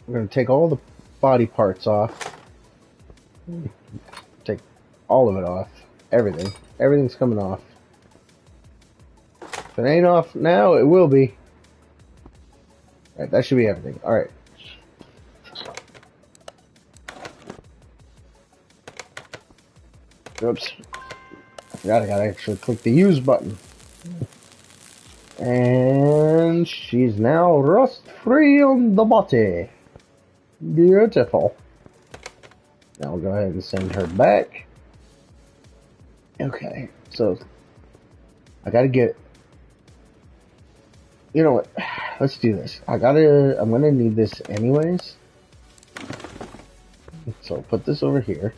We're going to take all the body parts off. Take all of it off. Everything. Everything's coming off. If it ain't off now, it will be. Alright, that should be everything. Alright. Oops. I forgot I gotta actually click the use button. And she's now rust-free on the body. Beautiful. Now we'll go ahead and send her back. Okay, so I gotta get... You know what? Let's do this. I'm gonna need this anyways. So put this over here.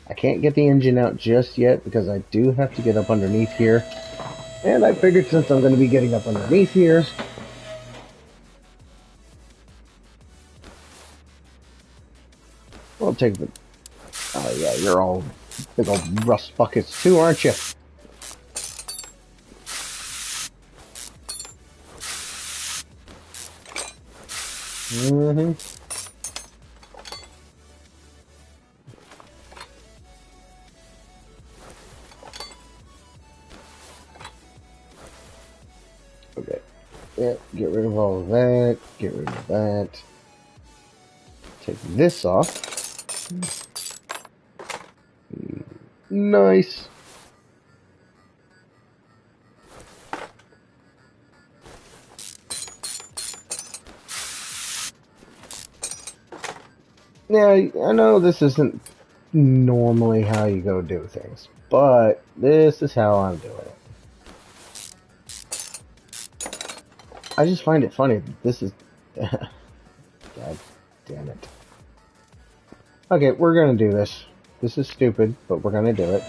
I can't get the engine out just yet because I do have to get up underneath here. And I figured since I'm going to be getting up underneath here, we'll take the... Oh yeah, you're all big old rust buckets too, aren't you? Mm-hmm. Yeah, get rid of all of that. Get rid of that. Take this off. Nice. Now, I know this isn't normally how you go do things, but this is how I'm doing it. I just find it funny that this is... God damn it. Okay, we're gonna do this. This is stupid, but we're gonna do it.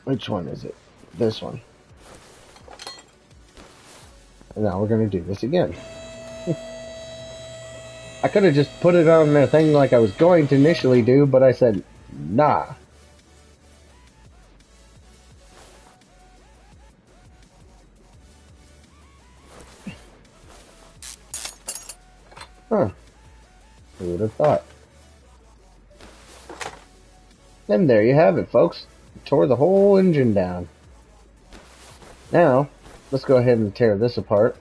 Which one is it? This one. And now we're gonna do this again. I could have just put it on the thing like I was going to initially do, but I said, nah. Huh. Who would have thought? And there you have it, folks. Tore the whole engine down. Now, let's go ahead and tear this apart.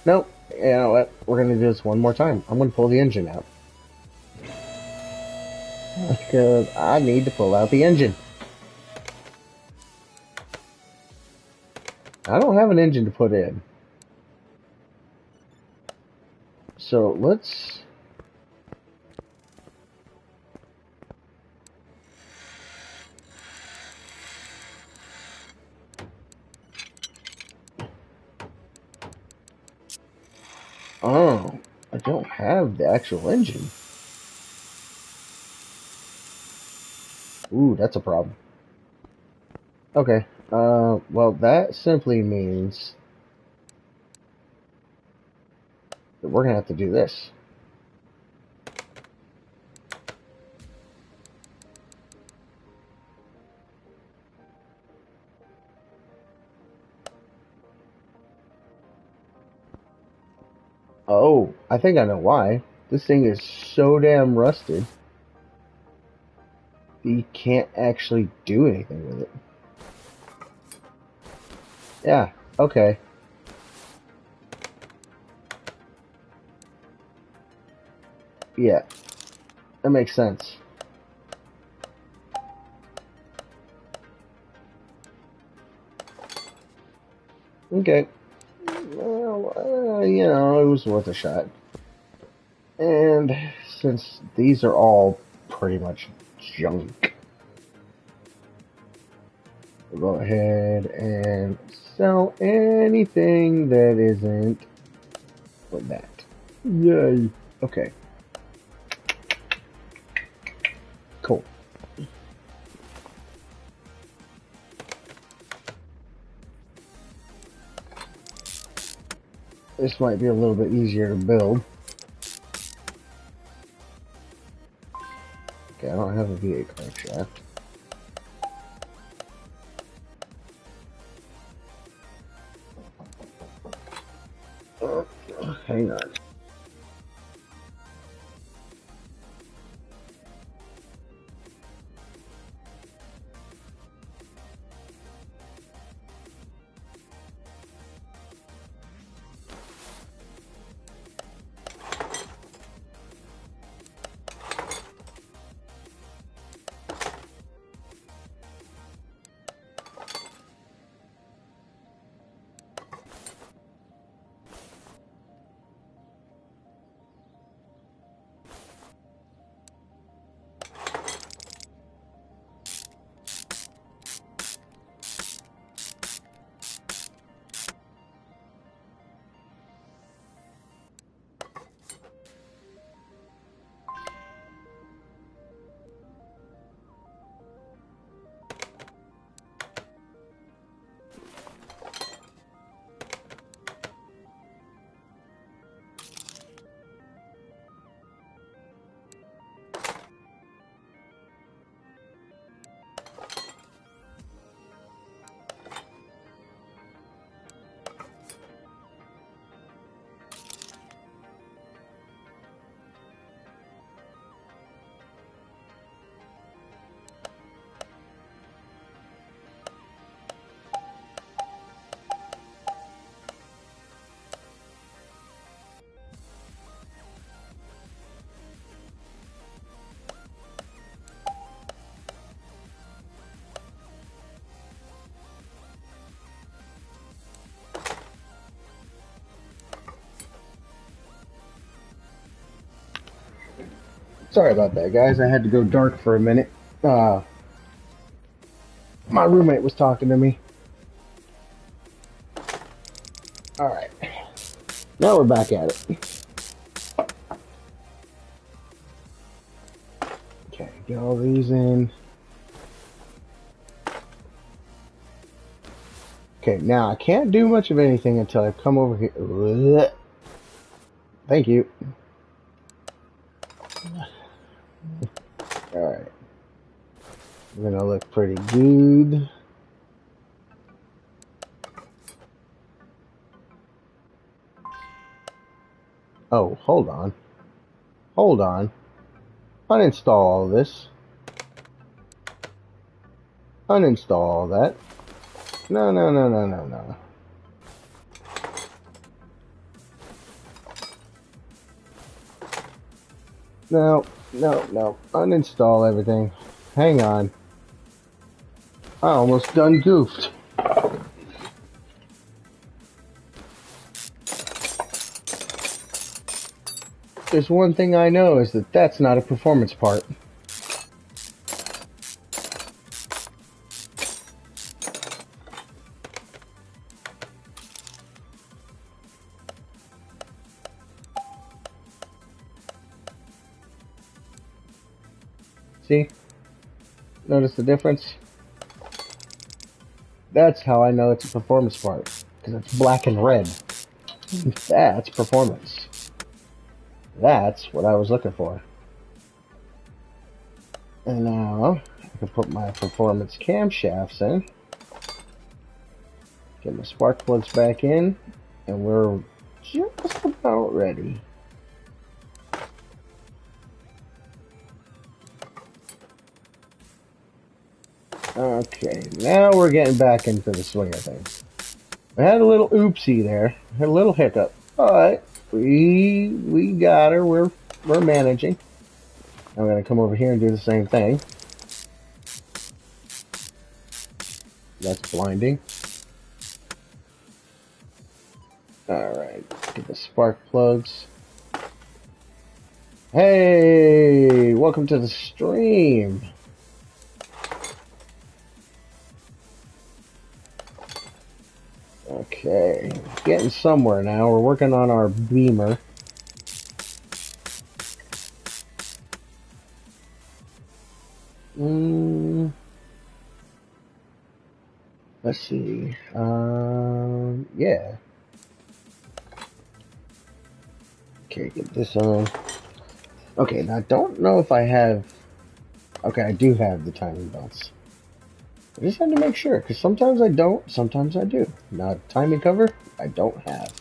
Nope. You know what? We're going to do this one more time. I'm going to pull the engine out. Because I need to pull out the engine. I don't have an engine to put in. So let's... Oh, I don't have the actual engine. Ooh, that's a problem. Okay, well, that simply means that we're gonna have to do this. Oh, I think I know why. This thing is so damn rusted, you can't actually do anything with it. Yeah, okay. Yeah, that makes sense. Okay. Well, you know, it was worth a shot. And since these are all pretty much junk, we'll go ahead and sell anything that isn't with that. Yay. Okay. Cool. This might be a little bit easier to build. Okay, I don't have a V8 crankshaft. Hang on. Sorry about that, guys. I had to go dark for a minute. Uh, my roommate was talking to me. Alright. Now we're back at it. Okay, get all these in. Okay, now I can't do much of anything until I come over here. Ugh. Thank you. Alright. We're gonna look pretty good. Oh, hold on. Hold on. Uninstall all this. Uninstall all that. No, no, no, no, no, no. No, no, no. Uninstall everything. Hang on. I almost done goofed. There's one thing I know is that that's not a performance part. See? Notice the difference? That's how I know it's a performance part. Because it's black and red. That's performance. That's what I was looking for. And now, I can put my performance camshafts in. Get my spark plugs back in. And we're just about ready. Okay, now we're getting back into the swing of things. I had a little oopsie there, had a little hiccup, but we got her. We're managing. I'm gonna come over here and do the same thing. That's blinding. All right, get the spark plugs. Hey, welcome to the stream. Okay, getting somewhere now. We're working on our beamer. Let's see. Yeah. Okay, get this on. Okay, now I don't know if I have... Okay, I do have the timing belts. I just had to make sure, because sometimes I don't, sometimes I do. Now, timing cover, I don't have.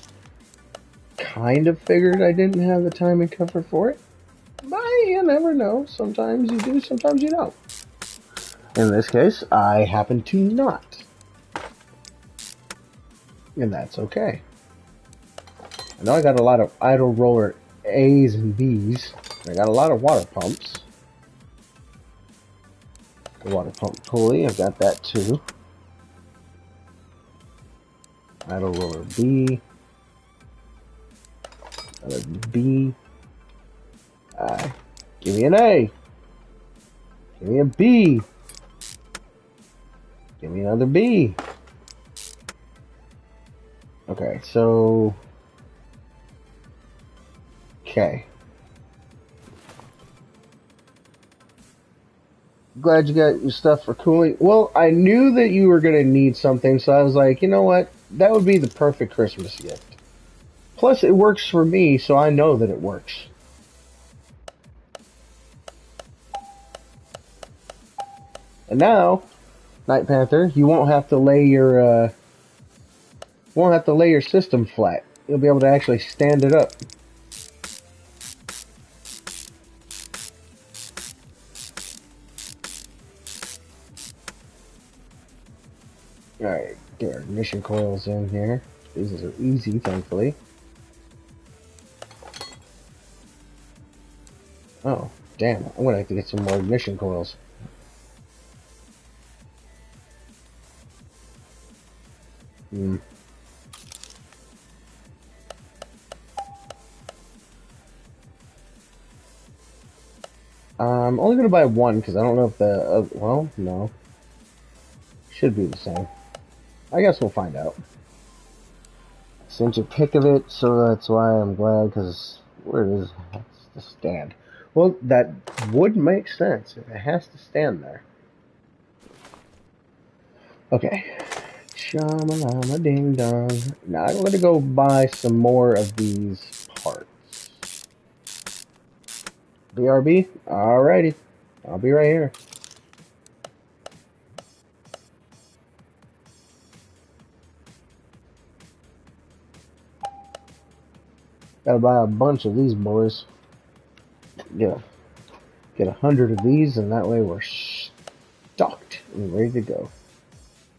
Kind of figured I didn't have the timing cover for it. But you never know. Sometimes you do, sometimes you don't. In this case, I happen to not. And that's okay. I know I got a lot of idle roller A's and B's. I got a lot of water pumps. The water pump pulley, I've got that too. Idle roller B. Another B. Give me an A. Give me a B. Give me another B. Okay, so... Okay. Glad you got your stuff for cooling. Well, I knew that you were going to need something, so I was like, you know what? That would be the perfect Christmas gift. Plus, it works for me, so I know that it works. And now, Night Panther, you won't have to lay your system flat. You'll be able to actually stand it up. Alright, get our ignition coils in here. These are easy, thankfully. Oh, damn. I'm gonna have to get some more ignition coils. I'm only going to buy one because I don't know if the... well, no. Should be the same. I guess we'll find out. Sent a pic of it, so that's why I'm glad, because where does it has to stand? Well, that would make sense if it has to stand there. Okay. Shamalama ding dong. Now I'm going to go buy some more of these parts. BRB? Alrighty. I'll be right here. Gotta buy a bunch of these boys. Get 100 of these, and that way we're stocked and ready to go.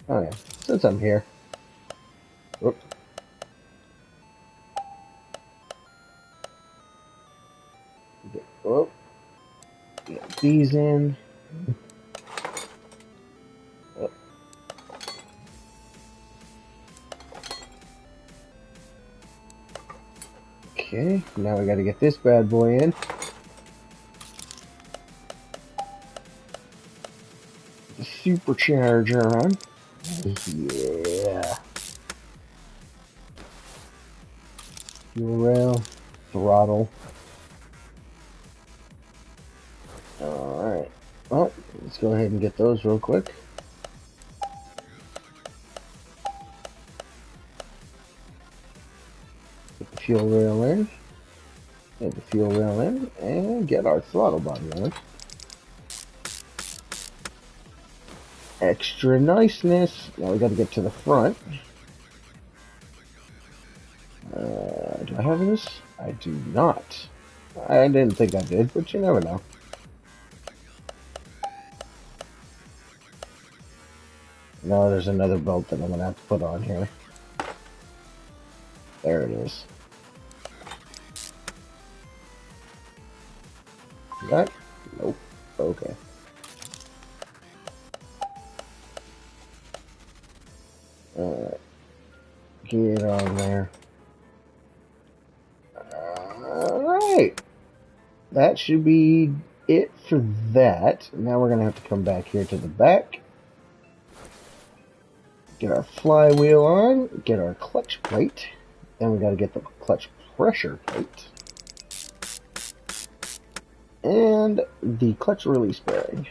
Oh yeah, since I'm here. Whoop. Get these in. Whoop. Okay, now we gotta get this bad boy in. The supercharger on. Yeah. Fuel rail, throttle. Alright. Well, let's go ahead and get those real quick. Get the fuel rail in. Get the fuel rail in. And get our throttle body on. Extra niceness. Now we gotta get to the front. Do I have this? I do not. I didn't think I did, but you never know. No, there's another belt that I'm gonna have to put on here. There it is. That? Nope. Okay. Alright. Get on there. Alright. That should be it for that. Now we're gonna have to come back here to the back. Get our flywheel on. Get our clutch plate. Then we gotta get the clutch pressure plate. And the clutch release bearing.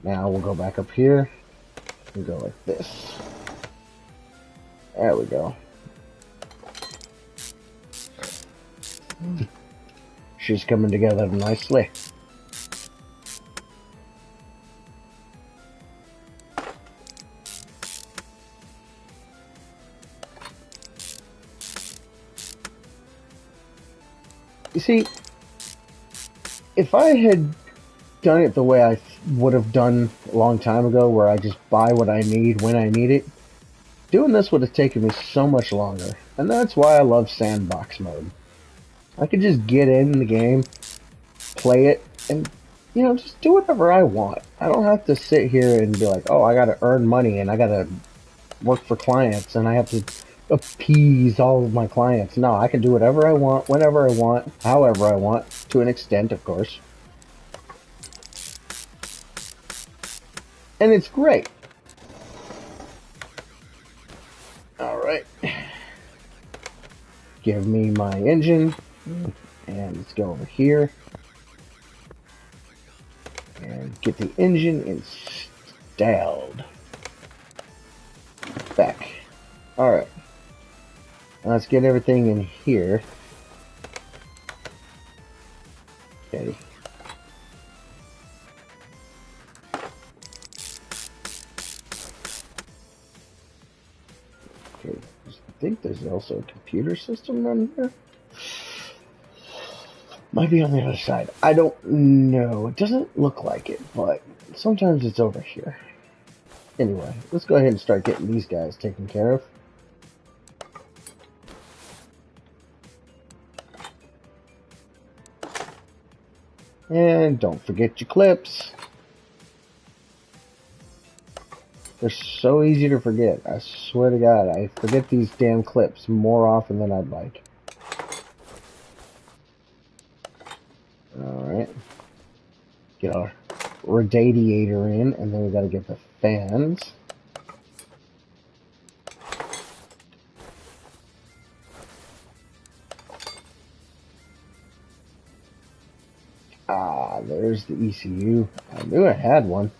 Now we'll go back up here and go like this. There we go. She's coming together nicely. You see, if I had done it the way I would have done a long time ago, where I just buy what I need when I need it, doing this would have taken me so much longer. And that's why I love sandbox mode. I could just get in the game, play it, and, you know, just do whatever I want. I don't have to sit here and be like, oh, I gotta earn money and I gotta work for clients and I have to appease all of my clients. No, I can do whatever I want, whenever I want, however I want, to an extent, of course. And it's great. Alright. Give me my engine. And let's go over here. And get the engine installed. Back. Alright. Let's get everything in here. Okay. Okay. I think there's also a computer system on here. Might be on the other side. I don't know. It doesn't look like it, but sometimes it's over here. Anyway, let's go ahead and start getting these guys taken care of. And don't forget your clips. They're so easy to forget. I swear to God, I forget these damn clips more often than I'd like. Alright. Get our radiator in, and then we gotta get the fans. Ah, there's the ECU. I knew I had one.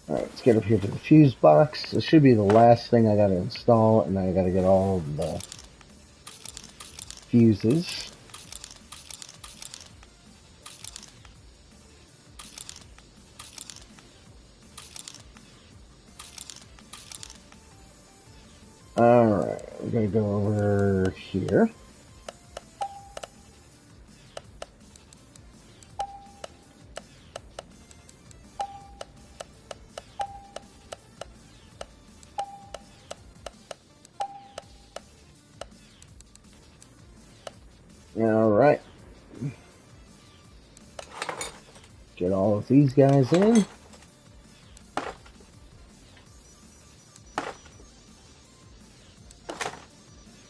Alright, let's get up here to the fuse box. This should be the last thing I gotta install, and then I gotta get all of the fuses. Alright, we're gonna go over here. Alright. Get all of these guys in.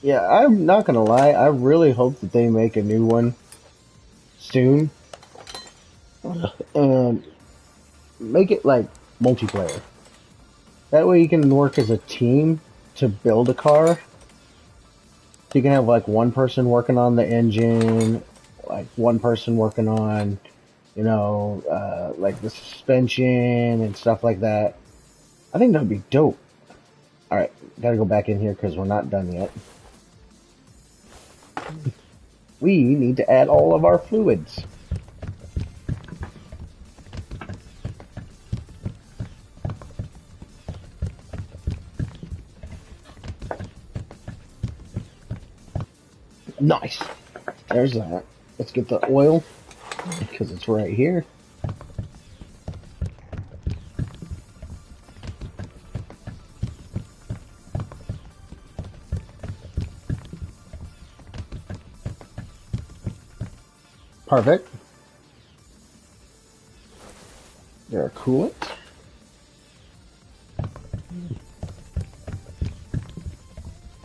Yeah, I'm not gonna lie, I really hope that they make a new one soon. And make it like multiplayer. That way you can work as a team to build a car. So you can have like one person working on the engine, like one person working on, like the suspension and stuff like that. I think that'd be dope. Alright, gotta go back in here because we're not done yet. We need to add all of our fluids. Nice. There's that. Let's get the oil because it's right here. Perfect. There are coolant.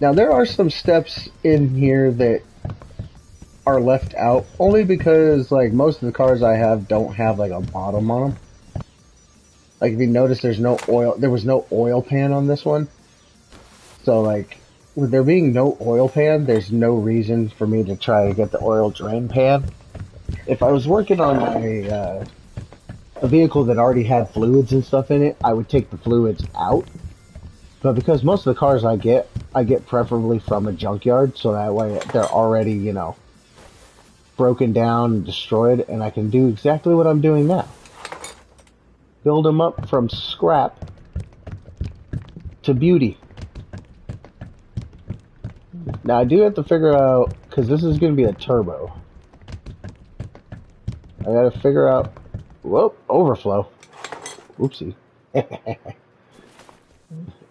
Now there are some steps in here that are left out only because like most of the cars I have don't have like a bottom on them. Like if you notice there was no oil pan on this one. So like with there being no oil pan, there's no reason for me to try to get the oil drain pan. If I was working on a vehicle that already had fluids and stuff in it, I would take the fluids out. But because most of the cars I get preferably from a junkyard, so that way they're already, broken down and destroyed, and I can do exactly what I'm doing now. Build them up from scrap to beauty. Now I do have to figure out, because this is going to be a turbo. I got to figure out, whoop, overflow. Oopsie.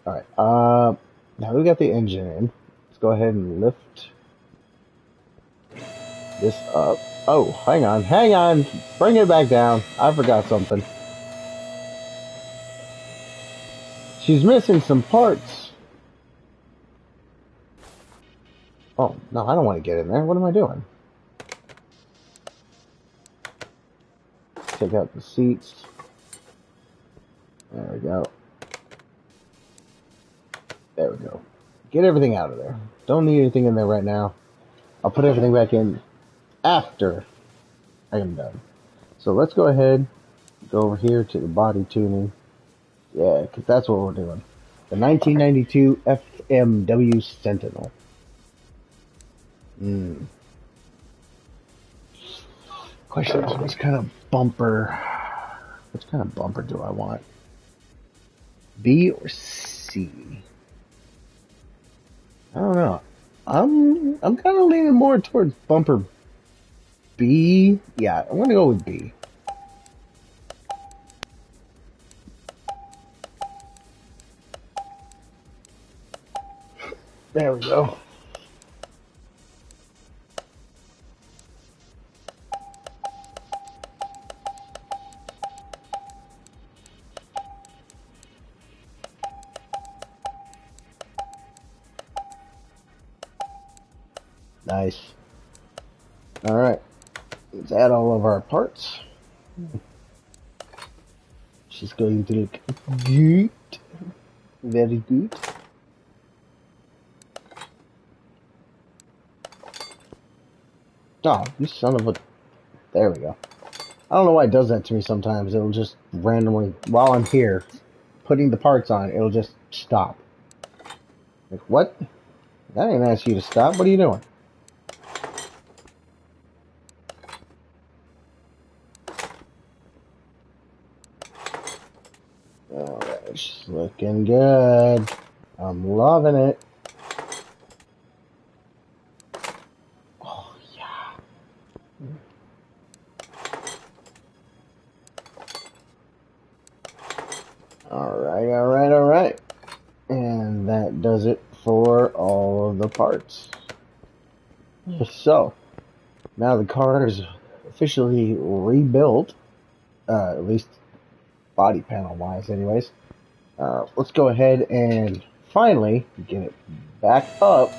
Alright, now we got the engine in. Let's go ahead and lift this up. Oh, hang on. Bring it back down. I forgot something. She's missing some parts. Oh, no, I don't want to get in there. What am I doing? Take out the seats. There we go. There we go. Get everything out of there. Don't need anything in there right now. I'll put everything back in after I am done. So let's go ahead, go over here to the body tuning. Yeah, because that's what we're doing. The 1992 FMW Sentinel. Question is, which kind of bumper do I want? B or C? I don't know. I'm kind of leaning more towards bumper B. Yeah, I'm gonna go with B. There we go. Nice. All right. Let's add all of our parts. She's going to look good. Very good. Oh, you son of a... There we go. I don't know why it does that to me sometimes. It'll just randomly, while I'm here, putting the parts on, it'll just stop. Like, what? I didn't ask you to stop. What are you doing? Alright, it's looking good. I'm loving it. Oh, yeah. Alright. And that does it for all of the parts. So, now the car is officially rebuilt. At least body panel wise anyways. Let's go ahead and finally get it back up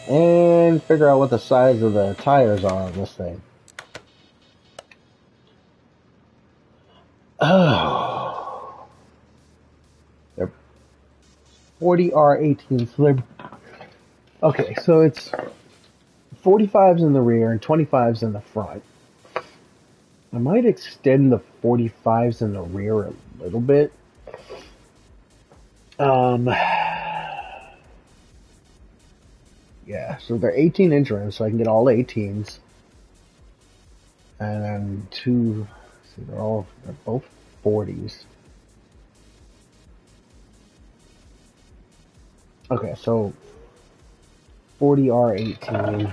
and figure out what the size of the tires are on this thing. Oh, they're 40R18. So they're okay. So it's 45s in the rear and 25s in the front. I might extend the 45s in the rear a little bit. Yeah, so they're 18-inch rims, so I can get all 18s. And then two, see, they're both 40s. Okay, so 40R18.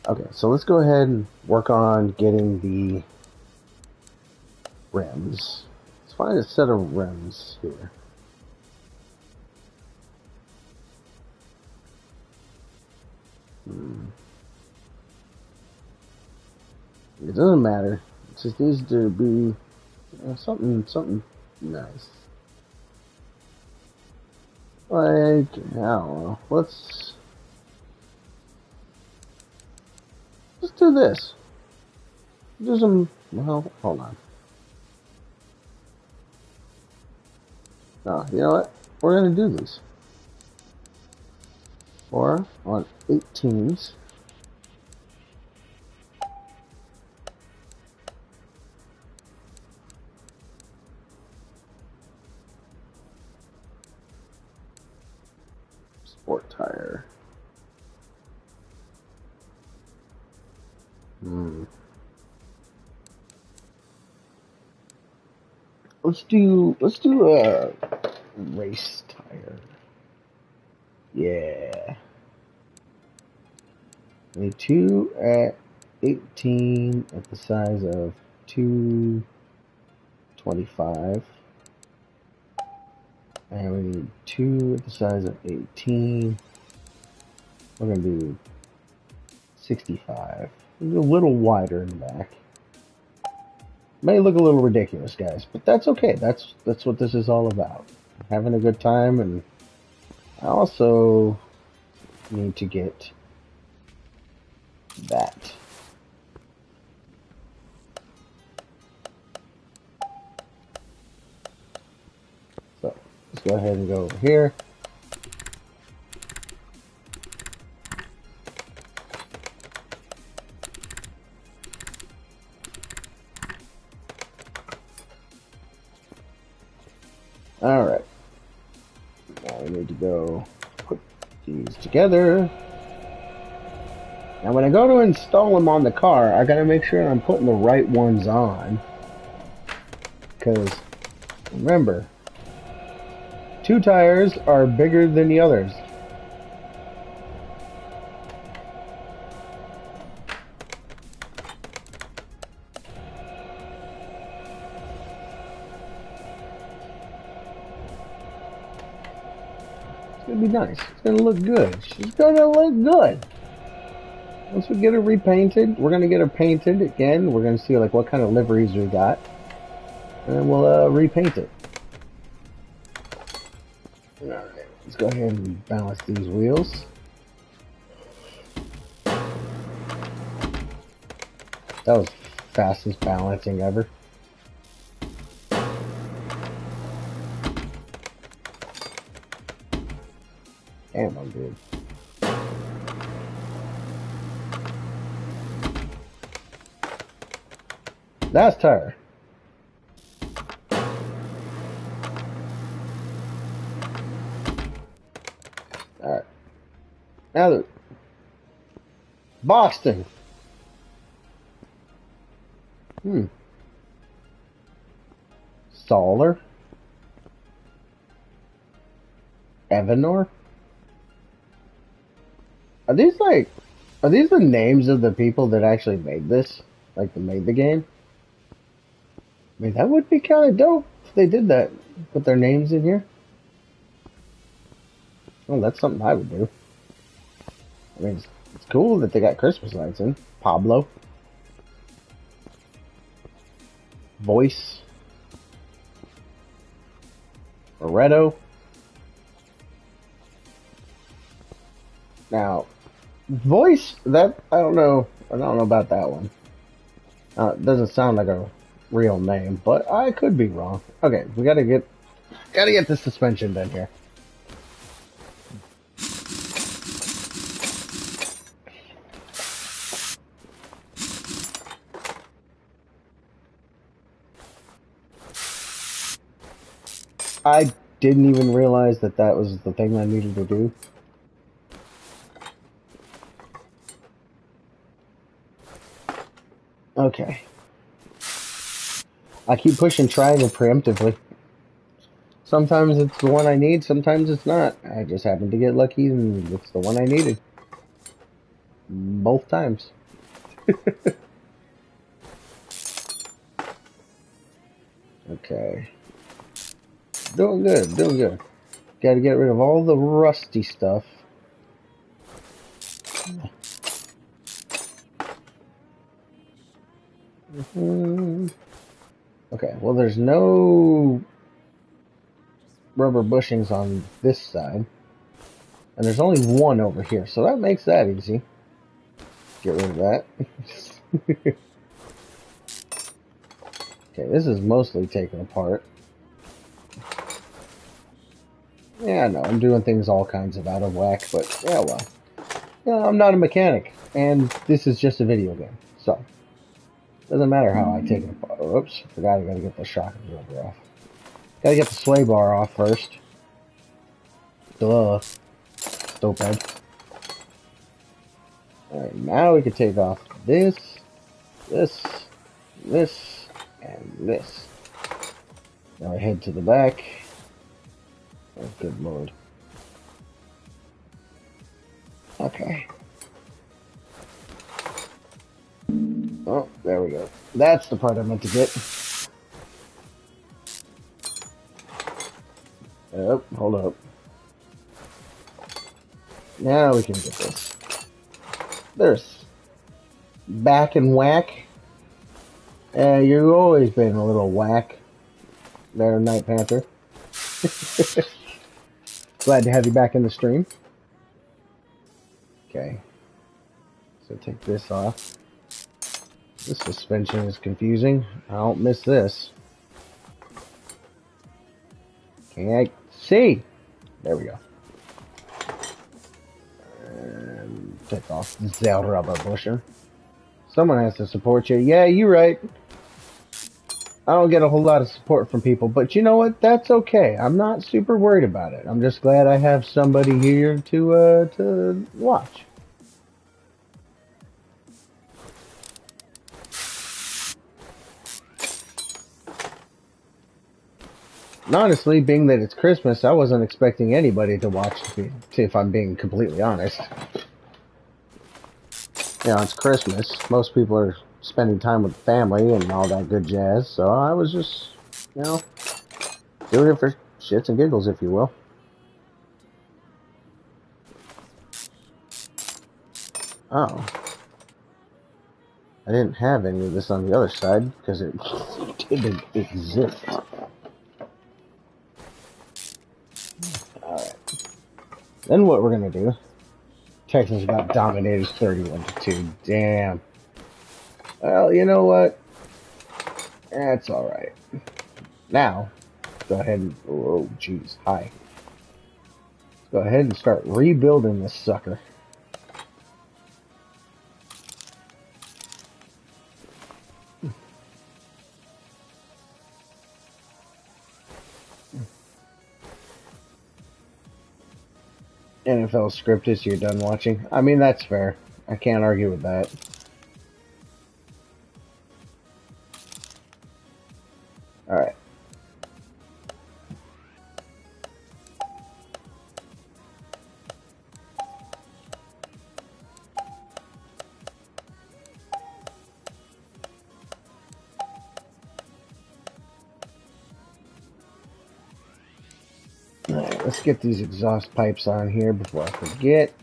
Okay, so let's go ahead and work on getting the rims. Let's find a set of rims here. It doesn't matter. It just needs to be something nice. Like, I don't know. Let's do this. Do some, well, hold on. Oh, you know what? We're gonna do these. 4 on 18s. Sport tire. Let's do a race tire. Yeah. Need 2 at 18 at the size of 225. And we need 2 at the size of 18. We're gonna do 65. A little wider in the back. May look a little ridiculous, guys, but that's okay. That's what this is all about. Having a good time, and I also need to get that. So let's go ahead and go over here. Alright. Now we need to go put these together. Now when I go to install them on the car, I gotta make sure I'm putting the right ones on. Because, remember, 2 tires are bigger than the others. It's gonna be nice. It's gonna look good. She's gonna look good. Once we get her repainted, we're gonna get her painted again. We're gonna see like what kind of liveries we got, and then we'll repaint it. All right, let's go ahead and balance these wheels. That was fastest balancing ever. Damn, I'm good. That's tire. Alright. Now the Boston. Solar. Evanor. Are these the names of the people that actually made this? Like, that made the game? I mean, that would be kind of dope if they did that. Put their names in here. Well, that's something I would do. I mean, it's cool that they got Christmas lights in. Pablo. Voice. Loretto. Now, Voice, that, I don't know about that one. It doesn't sound like a real name, but I could be wrong. Okay, we gotta get the suspension done here. I didn't even realize that that was the thing I needed to do. Okay. I keep pushing triangle preemptively. Sometimes it's the one I need, sometimes it's not. I just happened to get lucky and it's the one I needed. Both times. Okay. Doing good, doing good. Gotta get rid of all the rusty stuff. Okay, well there's no rubber bushings on this side. And there's only one over here, so that makes that easy. Get rid of that. Okay, this is mostly taken apart. Yeah, I know, I'm doing things all kinds of out of whack, but yeah, well. Yeah, I'm not a mechanic, and this is just a video game, so. Doesn't matter how I take it apart. Oops, forgot I gotta get the shock absorber off. Gotta get the sway bar off first. Duh. Stupid. Alright, now we can take off this, this, this, and this. Now I head to the back. Oh, good lord. Okay. Oh, there we go. That's the part I meant to get. Oh, hold up. Now we can get this. There's back and whack. You've always been a little whack there, Night Panther. Glad to have you back in the stream. Okay. So take this off. This suspension is confusing. I don't miss this. Can't see. There we go. And take off the rubber busher. Someone has to support you. Yeah, you're right. I don't get a whole lot of support from people, but you know what? That's okay. I'm not super worried about it. I'm just glad I have somebody here to watch. And honestly, being that it's Christmas, I wasn't expecting anybody to watch, if I'm being completely honest. You know, it's Christmas. Most people are spending time with family and all that good jazz, so I was just, you know, doing it for shits and giggles, if you will. Oh. I didn't have any of this on the other side, because it didn't exist. Alright. Then what we're gonna do, Texas got dominated 31-2. Damn. Well, you know what? That's alright. Now, go ahead and... Oh, jeez. Hi. Go ahead and start rebuilding this sucker. NFL scripted, so you're done watching. I mean, that's fair. I can't argue with that. Alright. Alright, let's get these exhaust pipes on here before I forget.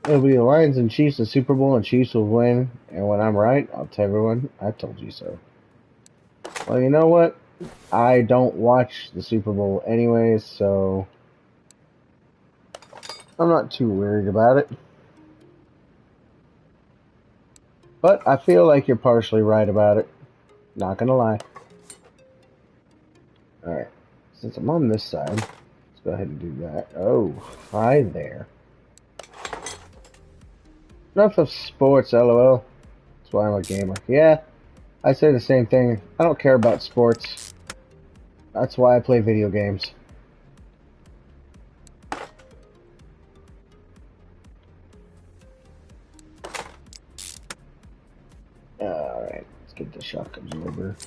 It'll be the Lions and Chiefs in Super Bowl, and Chiefs will win. And when I'm right, I'll tell everyone, I told you so. Well, you know what? I don't watch the Super Bowl anyways, so I'm not too worried about it. But I feel like you're partially right about it. Not gonna lie. Alright. Since I'm on this side, let's go ahead and do that. Oh, hi there. Enough of sports, lol. That's why I'm a gamer. Yeah, I say the same thing. I don't care about sports. That's why I play video games. Alright, let's get the shock absorber.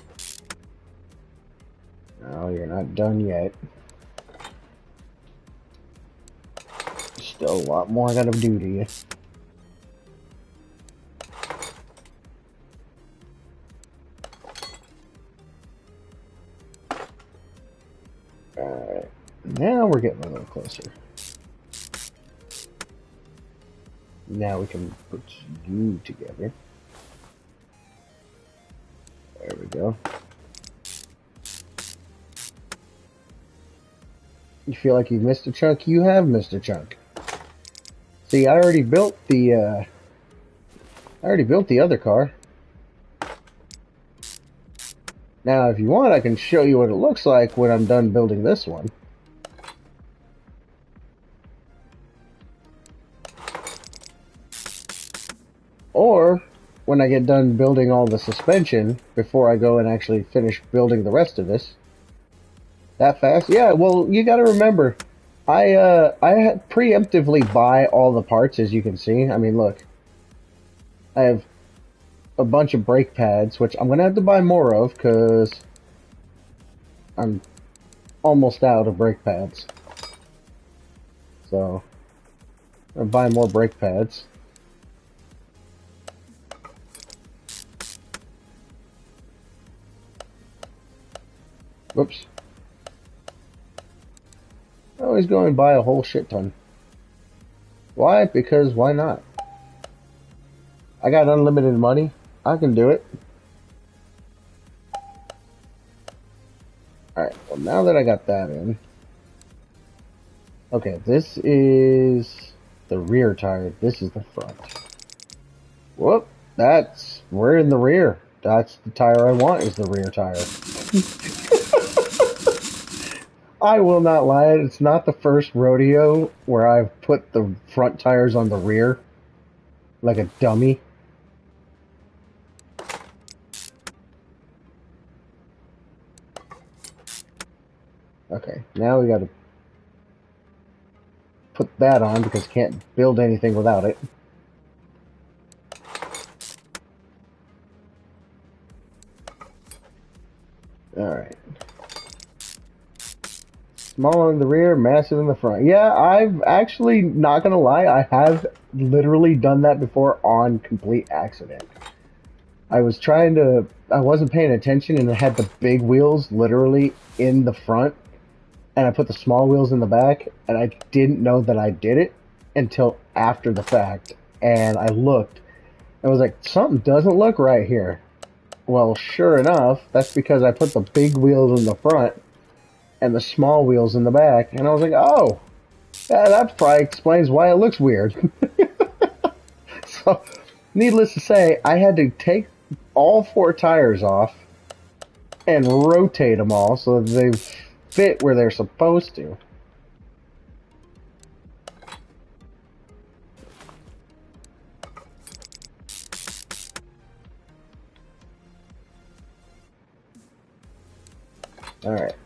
No, you're not done yet. Still a lot more I gotta do to you. Alright, now we're getting a little closer. Now we can put you together. There we go. You feel like you've missed a chunk? You have missed a chunk. See, I already built the other car. Now, if you want, I can show you what it looks like when I'm done building this one. Or, when I get done building all the suspension, before I go and actually finish building the rest of this. That fast? Yeah, well, you gotta remember, I preemptively buy all the parts, as you can see. I mean, look. I have a bunch of brake pads, which I'm gonna have to buy more of, because I'm almost out of brake pads. So, I'm gonna buy more brake pads. Whoops. I always go and buy a whole shit ton. Why? Because why not? I got unlimited money. I can do it. Alright, well now that I got that in. Okay, this is the rear tire. This is the front. Whoop, we're in the rear. That's the tire I want, is the rear tire. I will not lie, it's not the first rodeo where I've put the front tires on the rear. Like a dummy. Okay, now we gotta put that on because can't build anything without it. Alright. Small in the rear, massive in the front. Yeah, I've actually, not gonna lie, I have literally done that before on complete accident. I wasn't paying attention and it had the big wheels literally in the front. And I put the small wheels in the back, and I didn't know that I did it until after the fact. And I looked, and was like, something doesn't look right here. Well, sure enough, that's because I put the big wheels in the front and the small wheels in the back. And I was like, oh, yeah, that probably explains why it looks weird. So, needless to say, I had to take all four tires off and rotate them all so that they fit where they're supposed to. Alright.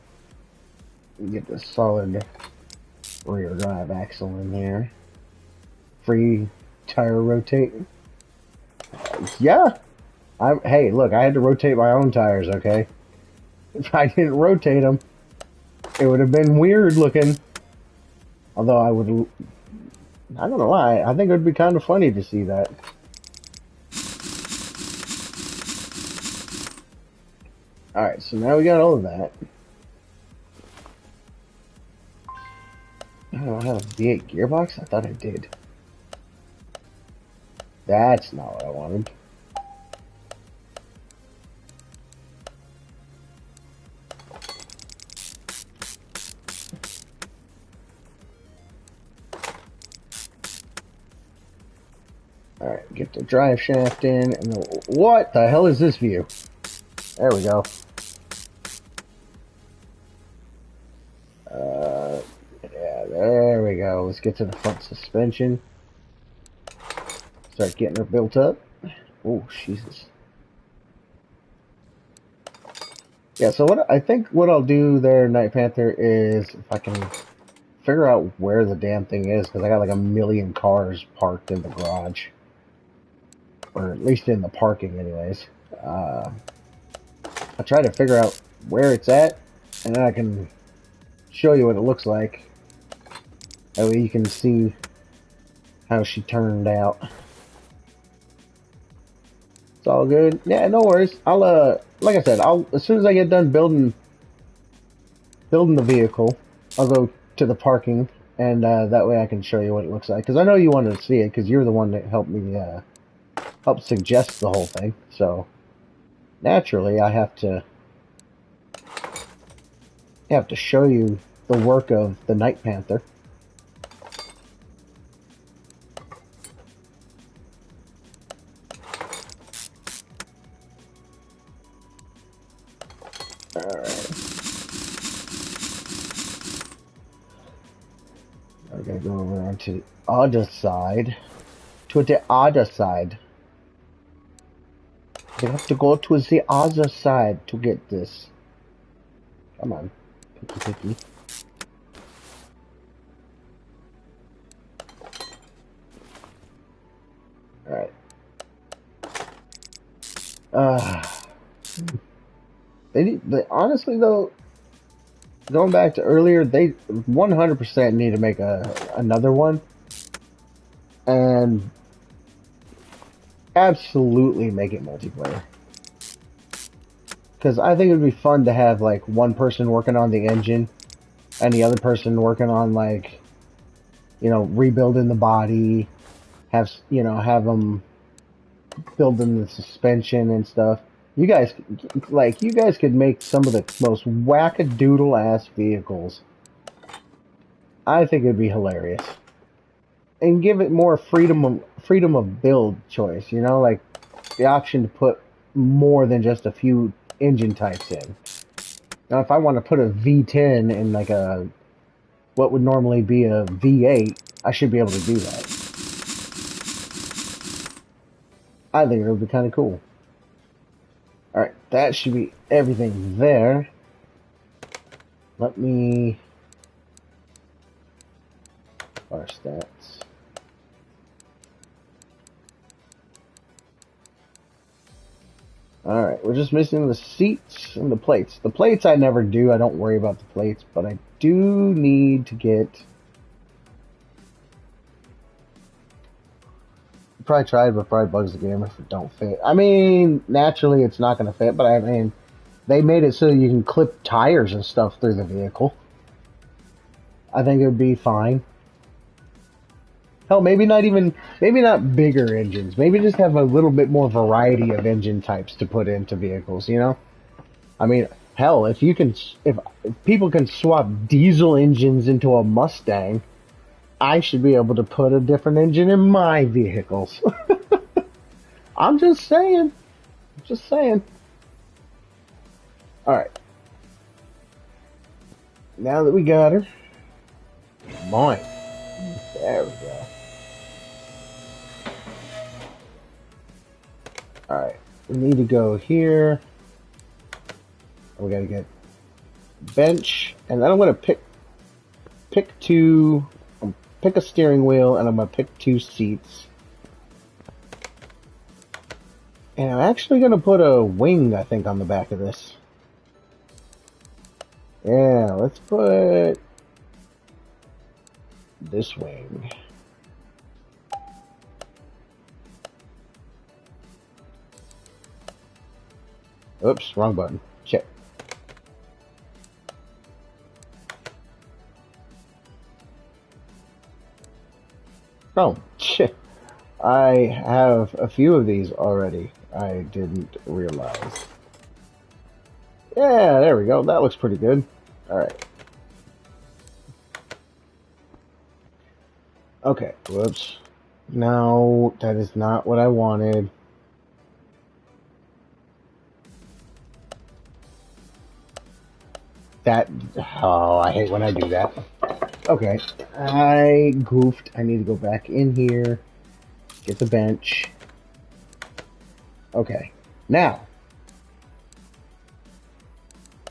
Get the solid rear drive axle in there. Free tire rotate. Yeah. Hey, look, I had to rotate my own tires, okay? If I didn't rotate them, it would have been weird looking. Although I would, I don't know why, I think it would be kind of funny to see that. Alright, so now we got all of that. I don't have a V8 gearbox? I thought I did. That's not what I wanted. Alright, get the drive shaft in, and what the hell is this view? There we go. Yeah, there we go. Let's get to the front suspension. Start getting her built up. Oh, Jesus. Yeah, so I think what I'll do there, Night Panther, is if I can figure out where the damn thing is, because I got like a million cars parked in the garage. Or at least in the parking anyways. I'll try to figure out where it's at, and then I can show you what it looks like. That way you can see how she turned out. It's all good. Yeah, no worries. I'll like I said, as soon as I get done building the vehicle, I'll go to the parking, and that way I can show you what it looks like. Because I know you wanted to see it, because you're the one that helped me help suggest the whole thing. So naturally, I have to show you the work of the Night Panther. Alright. I gotta go over onto the other side. To the other side. We have to go to the other side to get this. Come on. Picky, picky. Alright. They honestly though, going back to earlier, they 100% need to make another one, and absolutely make it multiplayer. Because I think it would be fun to have like one person working on the engine, and the other person working on like, rebuilding the body, have them building the suspension and stuff. You guys could make some of the most wackadoodle ass vehicles. I think it'd be hilarious, and give it more freedom of build choice. Like the option to put more than just a few engine types in. Now, if I want to put a V10 in like what would normally be a V8, I should be able to do that. I think it would be kind of cool. Alright, that should be everything there. Let me... Our stats. Alright, we're just missing the seats and the plates. The plates I never do. I don't worry about the plates, but I do need to get... Probably tried, but probably bugs the game if it don't fit. I mean, naturally it's not going to fit, but I mean, they made it so you can clip tires and stuff through the vehicle. I think it would be fine. Hell, maybe not bigger engines. Maybe just have a little bit more variety of engine types to put into vehicles, you know? I mean, hell, if people can swap diesel engines into a Mustang, I should be able to put a different engine in my vehicles. I'm just saying. Just saying. Alright. Now that we got her. Mine. There we go. Alright. We need to go here. We gotta get bench. And then I'm gonna pick a steering wheel, and I'm gonna pick 2 seats. And I'm actually gonna put a wing, I think, on the back of this. Yeah, let's put this wing. Oops, wrong button. Shit. Oh, shit. I have a few of these already. I didn't realize. Yeah, there we go. That looks pretty good. Alright. Okay, whoops. No, that is not what I wanted. Oh, I hate when I do that. Okay, I goofed. I need to go back in here, get the bench. Okay, now,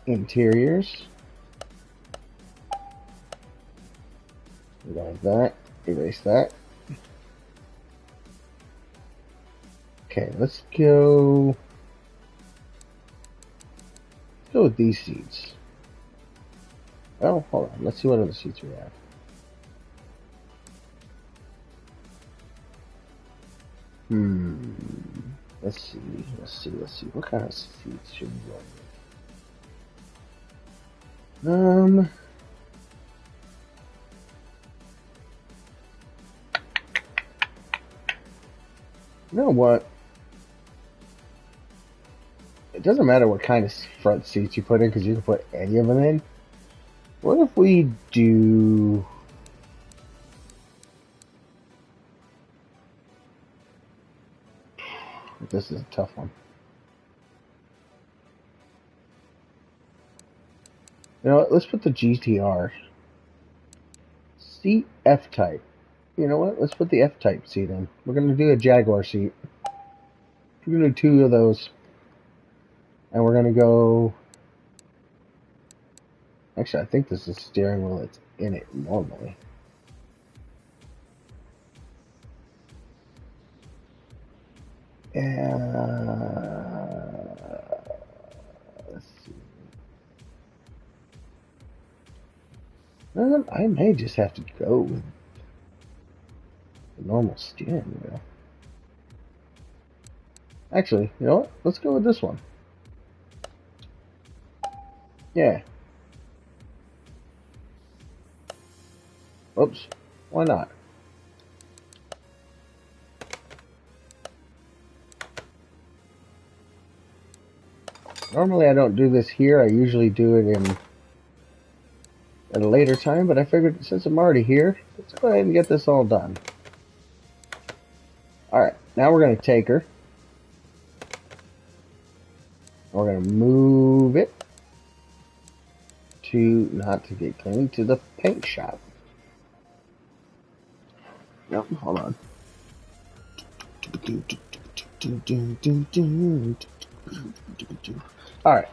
interiors. We got that. Erase that. Okay, let's go with these seats. Oh, hold on. Let's see what other seats we have. Let's see. What kind of seats should we go with? You know what? It doesn't matter what kind of front seats you put in, because you can put any of them in. What if we do... This is a tough one. You know what? Let's put the GTR. Seat F-Type. You know what? Let's put the F-Type seat in. We're going to do a Jaguar seat. We're going to do 2 of those. And we're going to go... Actually, I think this is the steering wheel that's in it normally. Let's see. I may just have to go with the normal steering wheel. Actually, you know what? Let's go with this one. Yeah. Oops. Why not? Normally I don't do this here. I usually do it at a later time, but I figured since I'm already here, let's go ahead and get this all done. Alright, now we're going to take her. We're going to move it not to get clean, to the paint shop. Nope, hold on. Alright.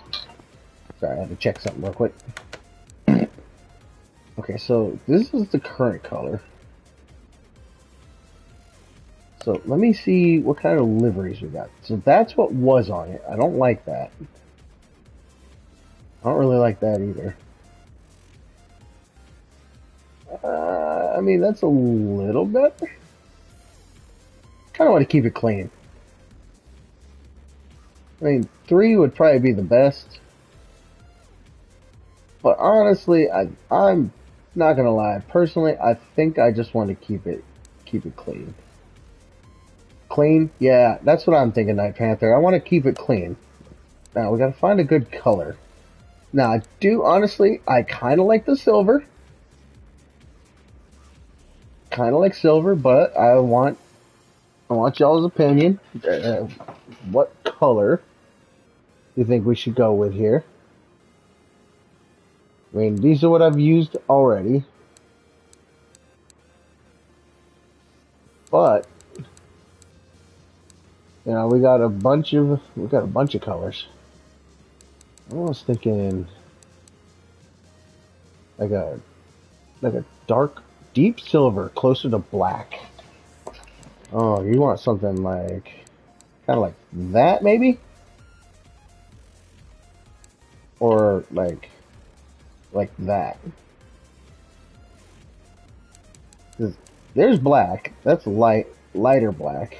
Sorry, I had to check something real quick. Okay, so this is the current color. So let me see what kind of liveries we got. So that's what was on it. I don't like that. I don't really like that either. I mean, that's a little bit. Kind of want to keep it clean. I mean, 3 would probably be the best. But honestly, I'm not gonna lie. Personally, I think I just want to keep it keep it clean. Clean? Yeah, that's what I'm thinking, Night Panther. I want to keep it clean. Now, we gotta find a good color. Now, I do, honestly, I kind of like the silver. Kind of like silver, but I want y'all's opinion. What color you think we should go with here? I mean, these are what I've used already. But, you know, we got a bunch of colors. I was thinking like a like a dark deep silver closer to black. Oh, you want something like kind of like that maybe? Or like that. 'Cause there's black. That's lighter black.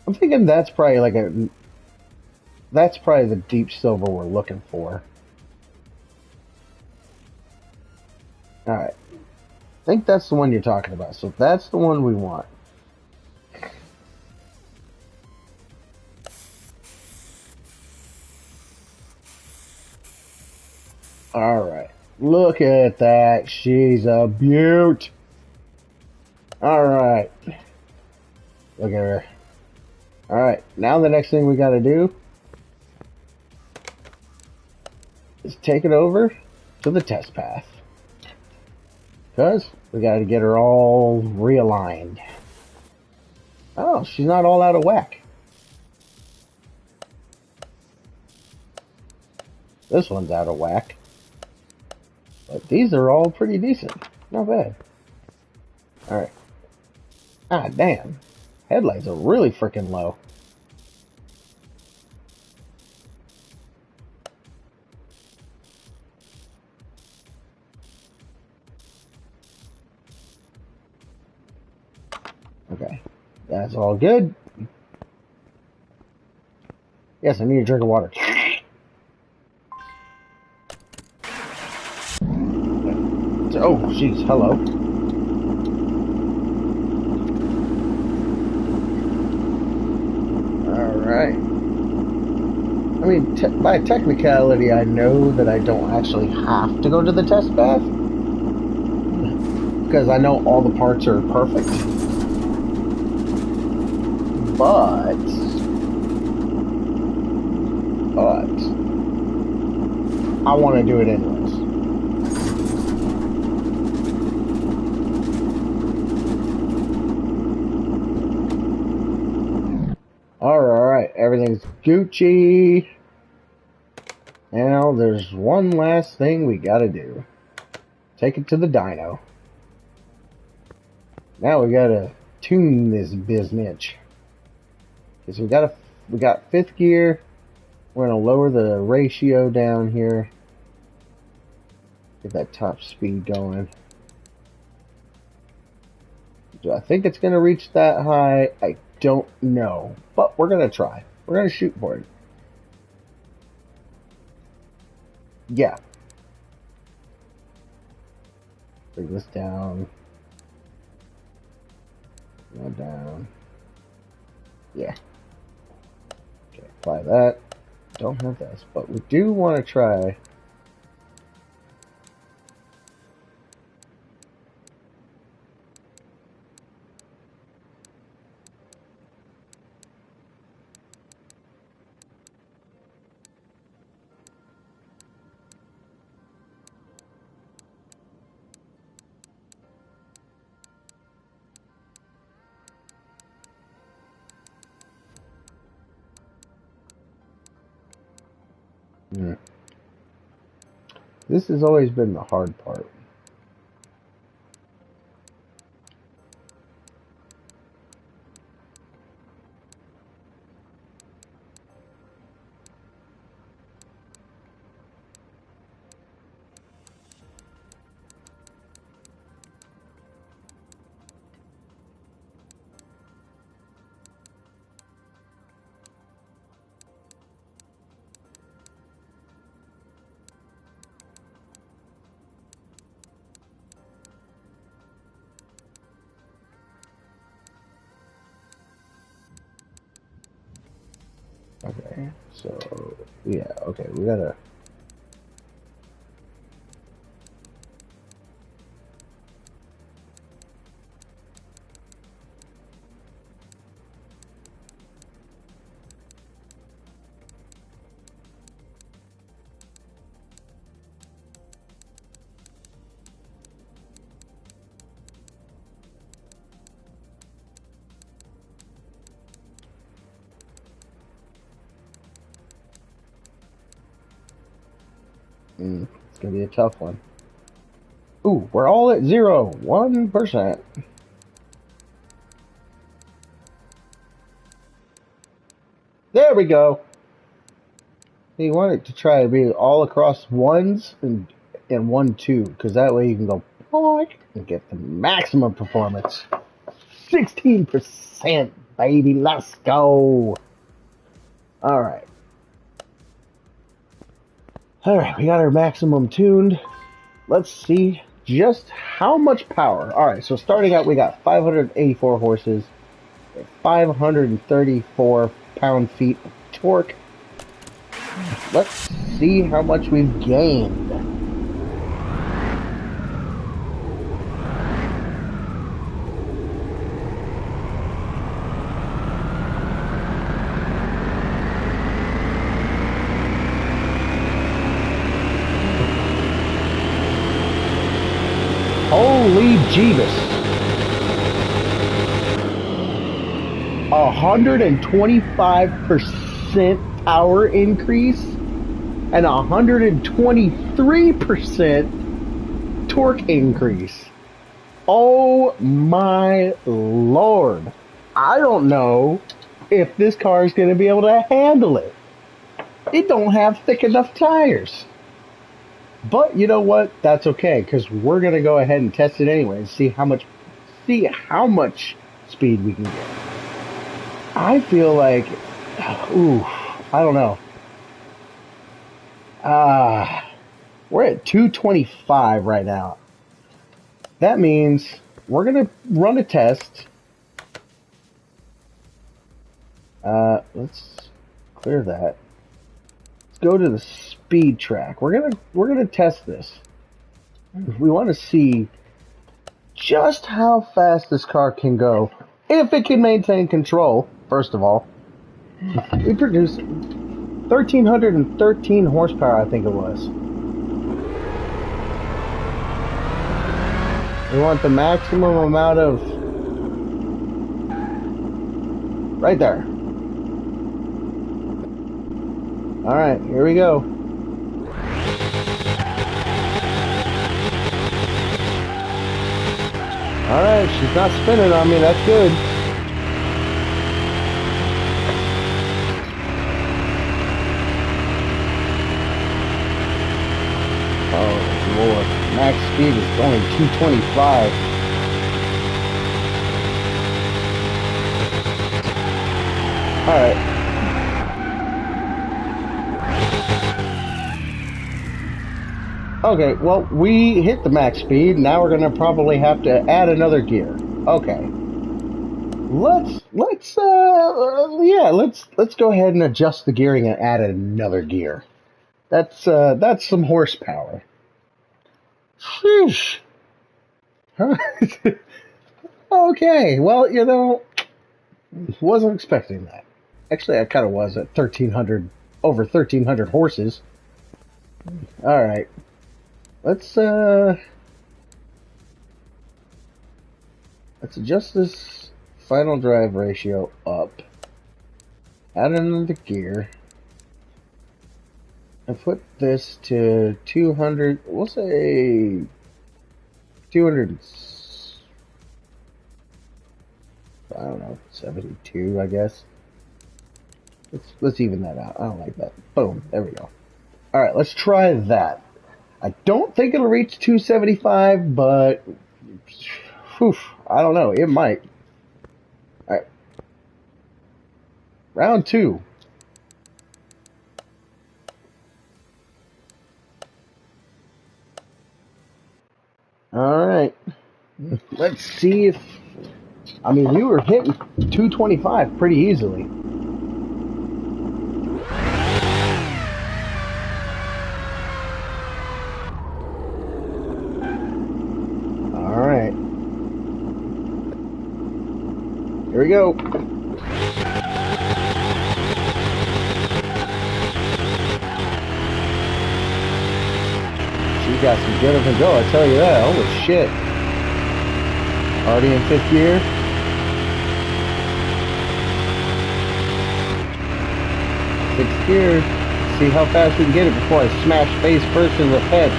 I'm thinking that's probably the deep silver we're looking for. All right. I think that's the one you're talking about. So that's the one we want. All right. Look at that. She's a beaut. All right. Look at her. All right. Now the next thing we got to do is take it over to the test path. Because we got to get her all realigned. Oh, she's not all out of whack. This one's out of whack. But these are all pretty decent. Not bad. Alright. Ah, damn. Headlights are really freaking low. Okay. That's all good. Yes, I need a drink of water. Oh, jeez. Hello. Alright. I mean, by technicality, I know that I don't actually have to go to the test bath. Because I know all the parts are perfect. But I want to do it anyways. Alright, everything's Gucci. Now there's one last thing we gotta do. Take it to the dyno. Now we gotta tune this biznitch. Because we got fifth gear. We're gonna lower the ratio down here. Get that top speed going. Do I think it's gonna reach that high? I don't know. But we're gonna try. We're gonna shoot for it. Yeah. Bring this down. Go down. Yeah. Okay, apply that. Don't have this, but we do want to try. This has always been the hard part. Okay, so yeah, okay, we gotta. It's gonna be a tough one. Ooh, we're all at 1%. There we go. You want it to try to be all across ones and 1, 2, because that way you can go and get the maximum performance. 16%, baby. Let's go. All right. All right, we got our maximum tuned. Let's see just how much power. All right, so starting out, we got 584 horses, 534 pound-feet of torque. Let's see how much we've gained. Holy Jeebus. 125% power increase and 123% torque increase. Oh my lord. I don't know if this car is going to be able to handle it. It don't have thick enough tires. But you know what? That's okay, because we're going to go ahead and test it anyway and see how much speed we can get. I feel like, ooh, I don't know. We're at 225 right now. That means we're going to run a test. Let's clear that. Let's go to the speed track. We're gonna test this. We want to see just how fast this car can go, if it can maintain control. First of all, we produced 1,313 horsepower, I think it was. We want the maximum amount of... right there. Alright, here we go. Alright, she's not spinning on me, that's good. Oh Lord, max speed is only 225. Alright. Okay, well, we hit the max speed. Now we're gonna probably have to add another gear. Okay. Let's go ahead and adjust the gearing and add another gear. That's some horsepower. Sheesh. Okay, well, you know, wasn't expecting that. Actually, I kind of was at 1,300, over 1,300 horses. All right. Let's adjust this final drive ratio up. Add another gear. And put this to 200, we'll say 200, I don't know, 72, I guess. Let's even that out. I don't like that. Boom, there we go. All right, let's try that. I don't think it'll reach 275, but whew, I don't know. It might. All right. Round 2. All right. Let's see if... I mean, we were hitting 225 pretty easily. Here we go. She got some good of a go, I tell you that. Holy shit. Already in 5th gear. Sixth gear. See how fast we can get it before I smash face first in the fence.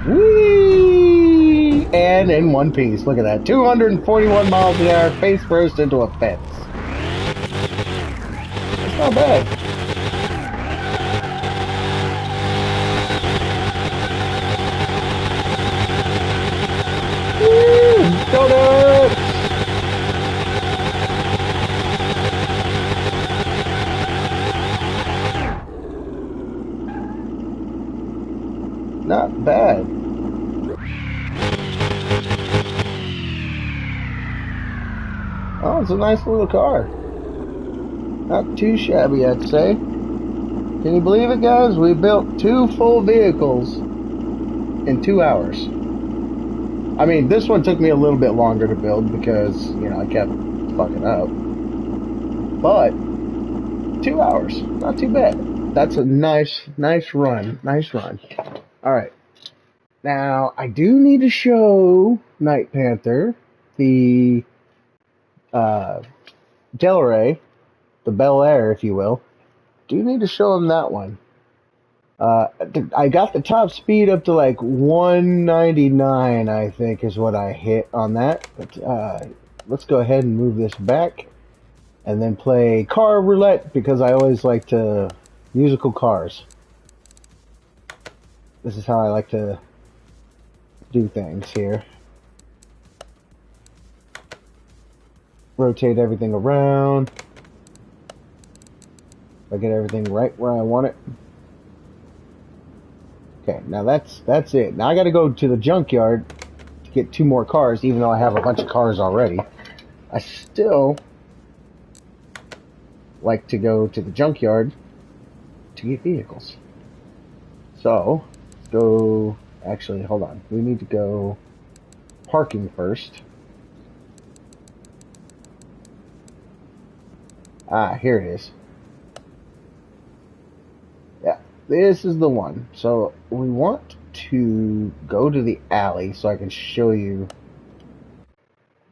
Whee! And in one piece. Look at that. 241 miles an hour, face first into a fence. That's not bad. Donuts! Not bad. Oh, it's a nice little car. Not too shabby, I'd say. Can you believe it, guys? We built 2 full vehicles in 2 hours. I mean, this one took me a little bit longer to build because, you know, I kept fucking up. But 2 hours, not too bad. That's a nice run. Nice run. Alright. Now, I do need to show Night Panther the Delray, the Bel Air, if you will. Do need to show him that one. I got the top speed up to like 199, I think, is what I hit on that. But let's go ahead and move this back, and then play car roulette because I always like to musical cars. This is how I like to do things here. Rotate everything around. I get everything right where I want it. Okay, now that's it. Now I gotta go to the junkyard to get 2 more cars, even though I have a bunch of cars already. I still like to go to the junkyard to get vehicles. So, let's go... Actually, hold on. We need to go parking first. Ah, here it is. Yeah, this is the one. So we want to go to the alley so I can show you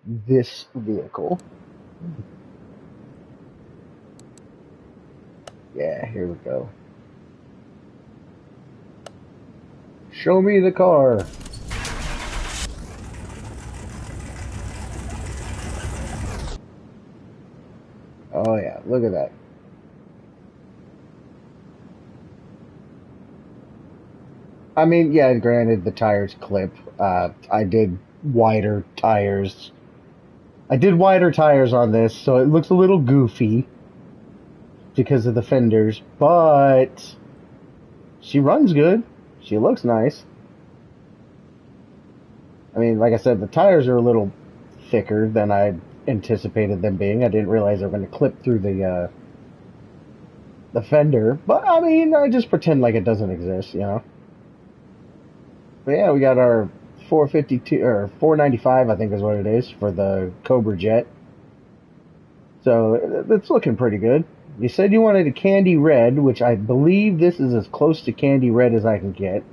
this vehicle. Yeah, here we go. Show me the car. Oh yeah, look at that. I mean, yeah, granted the tires clip. I did wider tires. I did wider tires on this, so it looks a little goofy because of the fenders, but she runs good. She looks nice. I mean, like I said, the tires are a little thicker than I anticipated them being. I didn't realize they were going to clip through the fender, but I mean, I just pretend like it doesn't exist, you know. But yeah, we got our 452 or 495, I think is what it is, for the Cobra Jet. So it's looking pretty good. You said you wanted a candy red, which I believe this is as close to candy red as I can get.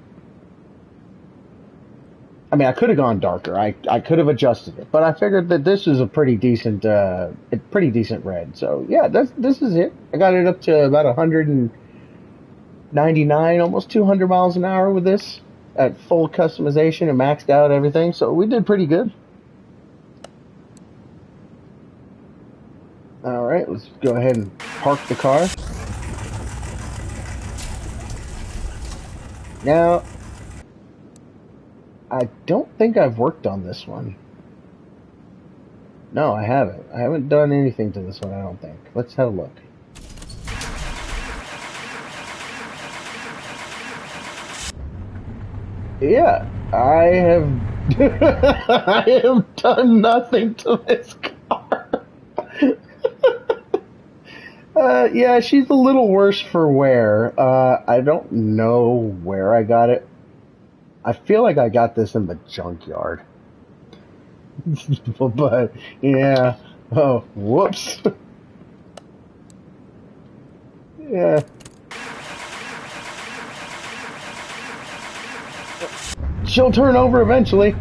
I mean, I could have gone darker. I could have adjusted it, but I figured that this is a pretty decent red. So yeah, this is it. I got it up to about 199, almost 200 miles an hour with this at full customization and maxed out everything. So we did pretty good. All right, let's go ahead and park the car. Now, I don't think I've worked on this one. No, I haven't. I haven't done anything to this one, I don't think. Let's have a look. Yeah, I have I have done nothing to this car. Yeah, she's a little worse for wear. I don't know where I got it. I feel like I got this in the junkyard. But, yeah. Oh, whoops. Yeah. She'll turn over eventually.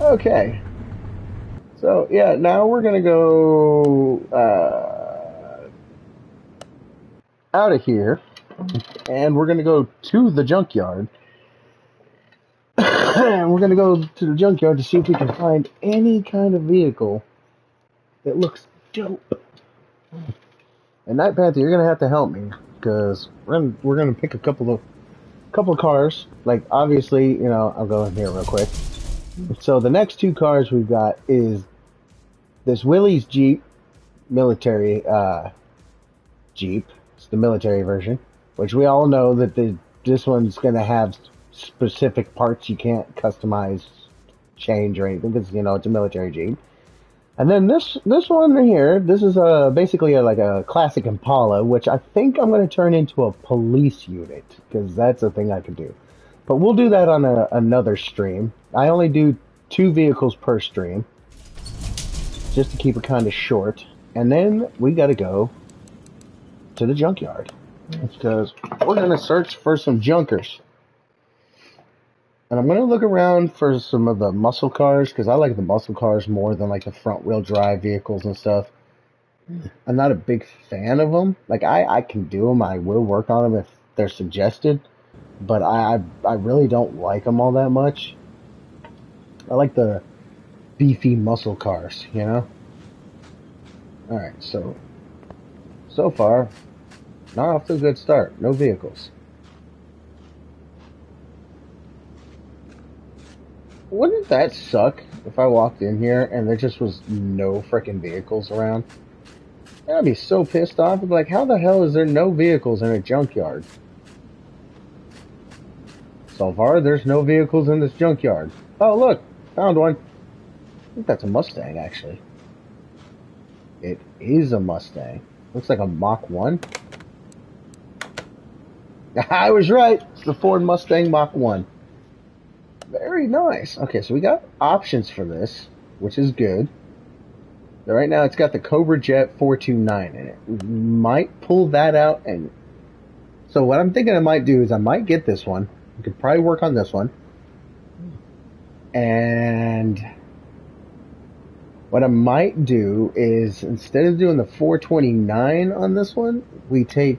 Okay. So, yeah, now we're gonna go, out of here, and we're gonna go to the junkyard. And we're gonna go to the junkyard to see if we can find any kind of vehicle that looks dope. And Night Panther, you're gonna have to help me because we're gonna pick a couple of cars. Like obviously, I'll go in here real quick. So the next two cars we've got is this Willys Jeep, military Jeep. It's the military version, which we all know that this one's gonna have specific parts you can't customize, change or anything because it's a military Jeep. And then this one here, this is basically like a classic Impala, which I think I'm going to turn into a police unit because that's a thing I can do. But we'll do that on another stream. I only do 2 vehicles per stream, just to keep it kind of short. And then we got to go to the junkyard because we're going to search for some junkers. And I'm going to look around for some of the muscle cars, because I like the muscle cars more than like the front wheel drive vehicles and stuff. I'm not a big fan of them. Like, I can do them. I will work on them if they're suggested. But I really don't like them all that much. I like the beefy muscle cars, Alright, so far, not off to a good start. No vehicles. Wouldn't that suck if I walked in here and there just was no frickin' vehicles around? I'd be so pissed off. I'd be like, how the hell is there no vehicles in a junkyard? So far, there's no vehicles in this junkyard. Oh, look, found one. I think that's a Mustang, actually. It is a Mustang. Looks like a Mach 1. I was right. It's the Ford Mustang Mach 1. Very nice. Okay, so we got options for this, which is good. But right now, it's got the Cobra Jet 429 in it. We might pull that out, and so what I'm thinking I might do is I might get this one. We could probably work on this one, and what I might do is instead of doing the 429 on this one, we take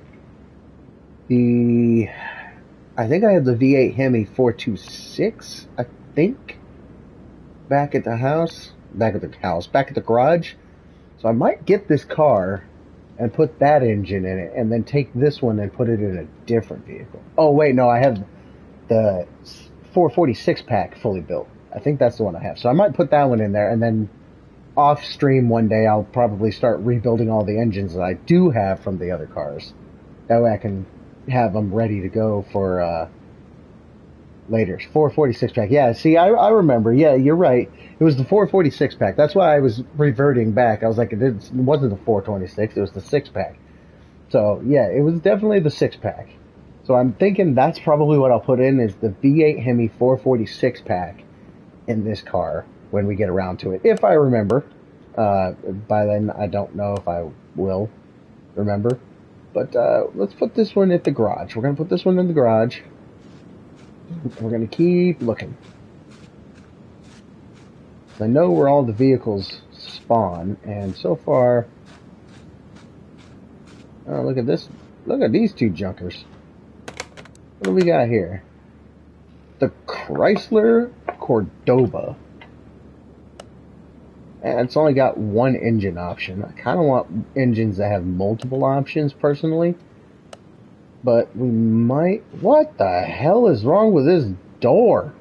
the. I think I have the V8 Hemi 426, I think, back at the garage. So I might get this car and put that engine in it and then take this one and put it in a different vehicle. Oh, wait, no, I have the 446 pack fully built. I think that's the one I have. So I might put that one in there and then off stream one day I'll probably start rebuilding all the engines that I do have from the other cars. That way I can have them ready to go for later. 446 pack. Yeah, see, I remember. Yeah, you're right. It was the 446 pack. That's why I was reverting back. I was like, it wasn't the 426. It was the 6-pack. So, yeah, it was definitely the 6-pack. So I'm thinking that's probably what I'll put in is the V8 Hemi 446 pack in this car when we get around to it. If I remember. By then, I don't know if I will remember. But let's put this one at the garage. We're going to put this one in the garage. We're going to keep looking. I know where all the vehicles spawn, and so far... Oh, look at this. Look at these 2 junkers. What do we got here? The Chrysler Cordoba. And it's only got 1 engine option. I kind of want engines that have multiple options, personally. But we might... What the hell is wrong with this door?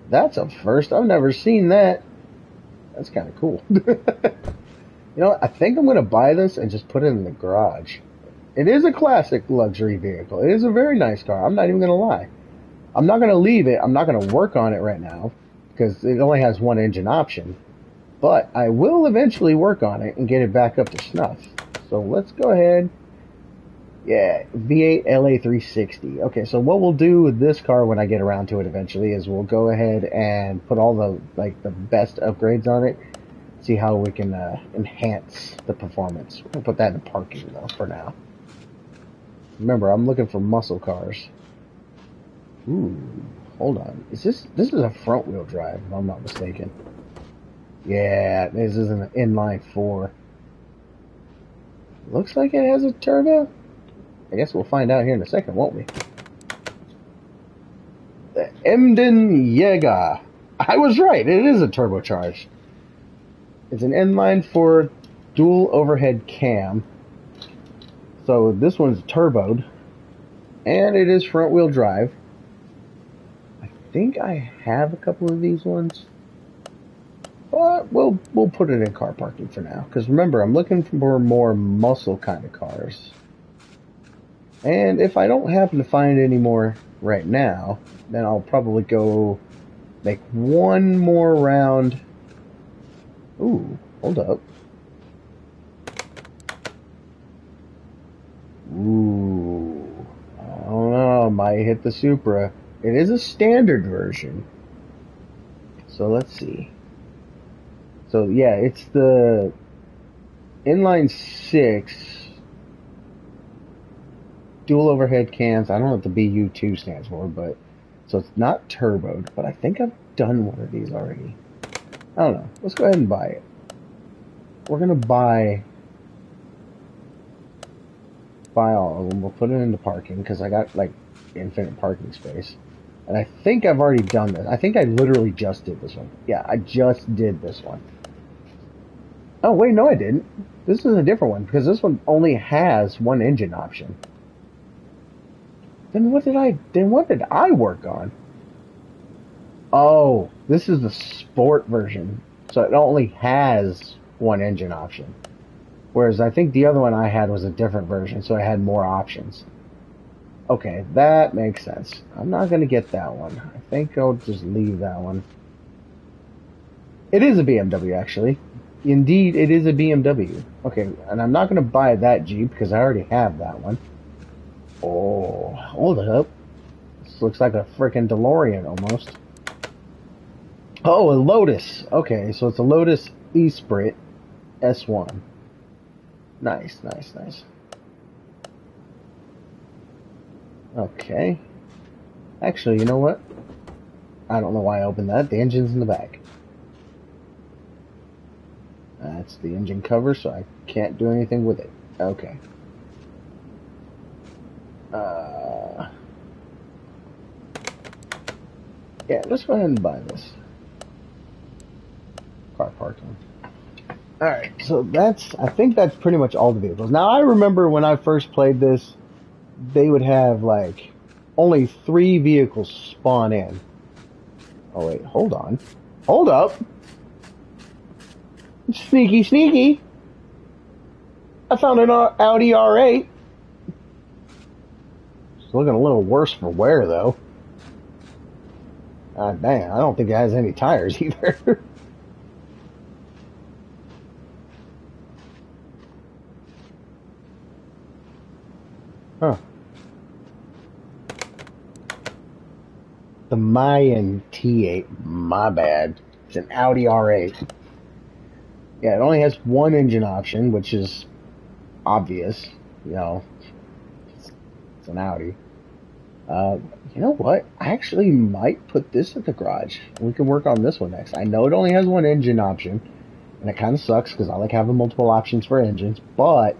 That's a first. I've never seen that. That's kind of cool. I think I'm going to buy this and just put it in the garage. It is a classic luxury vehicle. It is a very nice car. I'm not even going to lie. I'm not going to leave it. I'm not going to work on it right now because it only has 1 engine option. but I will eventually work on it and get it back up to snuff. So let's go ahead. Yeah, V8 LA360. Okay, so what we'll do with this car when I get around to it eventually is we'll go ahead and put all the best upgrades on it. See how we can enhance the performance. We'll put that in parking though for now. Remember, I'm looking for muscle cars. Ooh, hold on. This is a front wheel drive, if I'm not mistaken. Yeah, this is an inline 4. Looks like it has a turbo. I guess we'll find out here in a second, won't we? The Emden Jaeger. I was right. It is a turbocharged. It's an inline 4 dual overhead cam. So this one's turboed, and it is front wheel drive. I think I have a couple of these ones, but we'll put it in car parking for now. Because remember, I'm looking for more muscle kind of cars. And if I don't happen to find any more right now, then I'll probably go make one more round. Ooh, hold up. Ooh, I don't know, might hit the Supra. It is a standard version. So let's see. So yeah, it's the inline 6 dual overhead cams. I don't know what the BU2 stands for, but so it's not turboed, but I think I've done one of these already. I don't know. Let's go ahead and buy it. We're gonna buy all of them. We'll put it into parking because I got like infinite parking space. And I think I've already done this. I think I literally just did this one. Yeah, I just did this one. Oh wait, no I didn't. This is a different one because this one only has one engine option. Then what did I work on? Oh, this is the sport version. So it only has one engine option. Whereas I think the other one I had was a different version, so I had more options. Okay, that makes sense. I'm not going to get that one. I think I'll just leave that one. It is a BMW, actually. Indeed, it is a BMW. Okay, and I'm not going to buy that Jeep because I already have that one. Oh, hold up. This looks like a freaking DeLorean almost. Oh, a Lotus. Okay, so it's a Lotus Esprit S1. Nice, nice, nice. Okay. Actually, you know what? I don't know why I opened that. The engine's in the back. That's the engine cover, so I can't do anything with it. Okay. Yeah, let's go ahead and buy this. Car parking. Alright, so I think that's pretty much all the vehicles. Now, I remember when I first played this, they would have, like, only 3 vehicles spawn in. Oh, wait, hold on. Hold up! Sneaky, sneaky! I found an Audi R8. It's looking a little worse for wear, though. God damn, I don't think it has any tires either. Huh. The Mayan T8, my bad. It's an Audi R8. Yeah, it only has one engine option, which is obvious. You know, it's an Audi. You know what? I actually might put this at the garage. We can work on this one next. I know it only has one engine option, and it kind of sucks because I like having multiple options for engines, but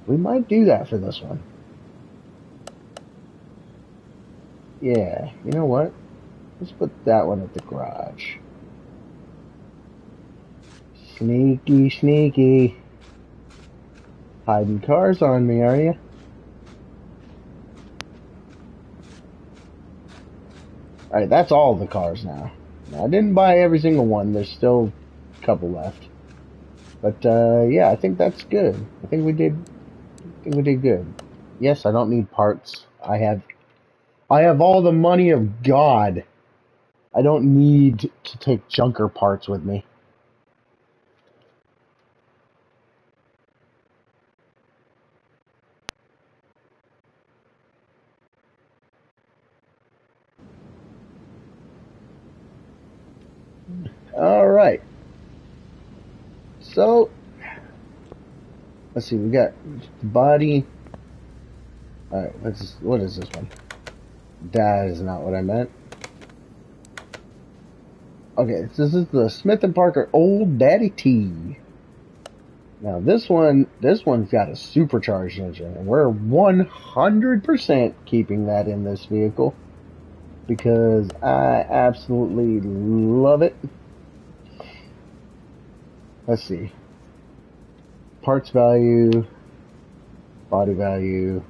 we might do that for this one. Yeah, you know what? Let's put that one at the garage. Sneaky, sneaky. Hiding cars on me, are you? Alright, that's all the cars now. I didn't buy every single one. There's still a couple left. But, yeah, I think that's good. I think we did good. Yes, I don't need parts. I have all the money of God. I don't need to take junker parts with me. All right. So let's see. We got the body. All right. What is this one? That is not what I meant. Okay, this is the Smith and Parker Old Daddy T. Now this one's got a supercharged engine, and we're 100% keeping that in this vehicle because I absolutely love it. Let's see. Parts value, body value,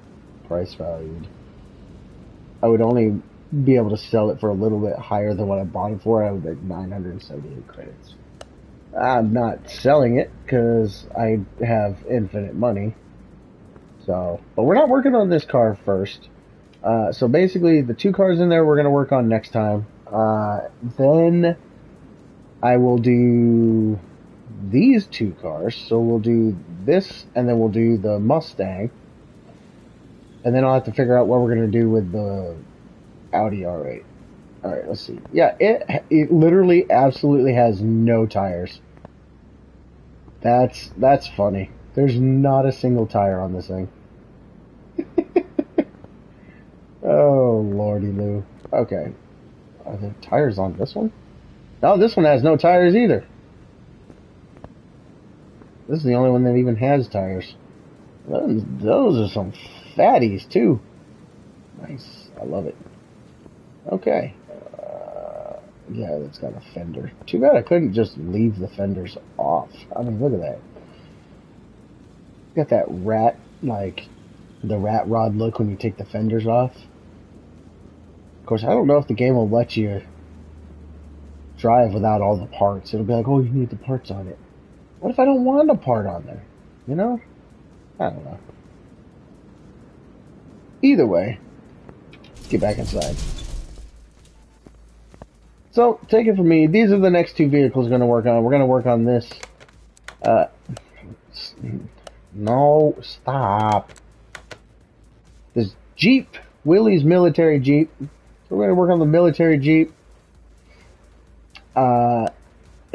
price valued. I would only be able to sell it for a little bit higher than what I bought it for. I would make 978 credits. I'm not selling it because I have infinite money. So, but we're not working on this car first. So basically, the two cars in there we're going to work on next time. Then I will do these two cars. So we'll do this, and then we'll do the Mustang. And then I'll have to figure out what we're going to do with the Audi R8. Alright, let's see. Yeah, it literally absolutely has no tires. That's funny. There's not a single tire on this thing. Oh, lordy Lou. Okay. Are there tires on this one? No, this one has no tires either. This is the only one that even has tires. Those are some fatties, too. Nice. I love it. Okay. Yeah, that's got a fender. Too bad I couldn't just leave the fenders off. I mean, look at that. Got that rat, like, the rat rod look when you take the fenders off. Of course, I don't know if the game will let you drive without all the parts. It'll be like, oh, you need the parts on it. What if I don't want a part on there? You know? I don't know. Either way, let's get back inside. So, take it from me. These are the next two vehicles we're going to work on. We're going to work on this. No, stop. This Jeep, Willys military Jeep. We're going to work on the military Jeep. It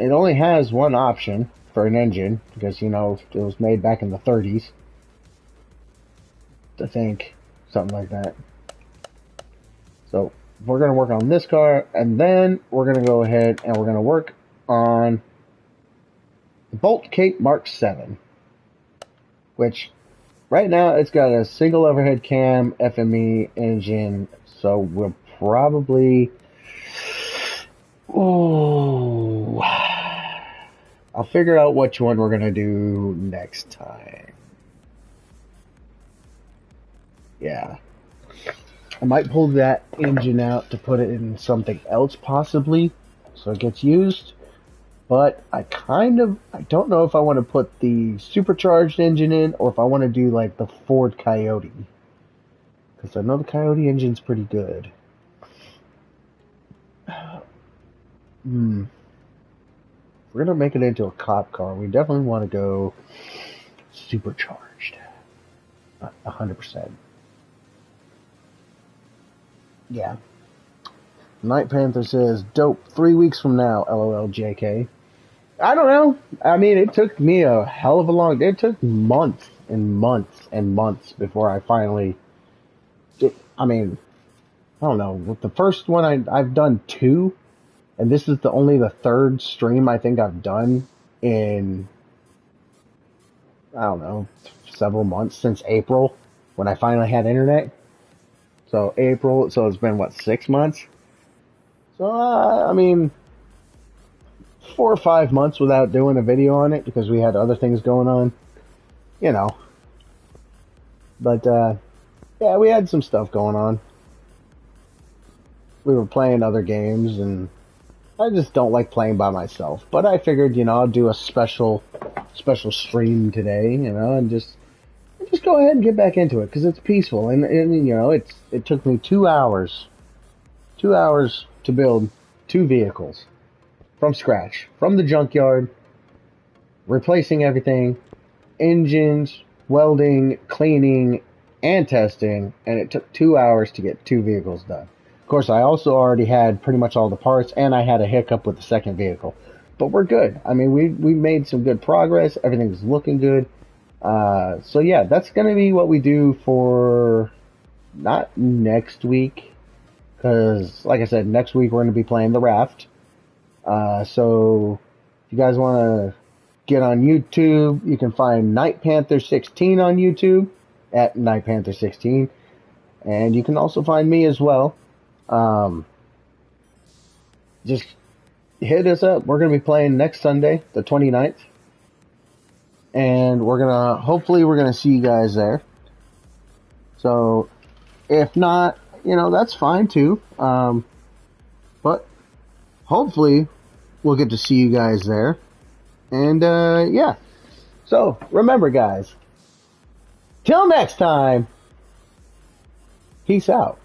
only has one option for an engine because, you know, it was made back in the 30s. I think. Something like that. So, we're going to work on this car, and then we're going to go ahead and we're going to work on the Bolt Cape Mark 7, which right now it's got a single overhead cam FME engine, so we'll probably... Ooh, I'll figure out which one we're going to do next time. Yeah. I might pull that engine out to put it in something else possibly, so it gets used. But I don't know if I want to put the supercharged engine in, or if I want to do like the Ford Coyote. Because I know the Coyote engine's pretty good. If we're going to make it into a cop car, we definitely want to go supercharged. 100%. Yeah. Night Panther says, dope, 3 weeks from now, LOL JK. I don't know. I mean, it took me a hell of a long... It took months and months and months before I finally... I don't know. With the first one, I've done 2, and this is only the 3rd stream I think I've done in, I don't know, several months since April, when I finally had internet. So April, so it's been, what, 6 months? So, 4 or 5 months without doing a video on it because we had other things going on, you know. But, yeah, we had some stuff going on. We were playing other games, and I just don't like playing by myself. But I figured, you know, I'll do a special stream today, you know, and just go ahead and get back into it because it's peaceful. And you know, it took me 2 hours. 2 hours to build 2 vehicles from scratch, from the junkyard, replacing everything, engines, welding, cleaning, and testing, and it took 2 hours to get 2 vehicles done. Of course, I also already had pretty much all the parts, and I had a hiccup with the second vehicle. But we're good. I mean, we made some good progress. Everything's looking good. So yeah, that's gonna be what we do for not next week, because like I said, next week we're gonna be playing the raft. So if you guys want to get on YouTube, you can find Night Panther 16 on YouTube at Night Panther 16, and you can also find me as well. Just hit us up. We're going to be playing next Sunday, the 29th. And hopefully we're going to see you guys there. So, if not, that's fine too. But hopefully we'll get to see you guys there. And, yeah. So, remember guys, till next time, peace out.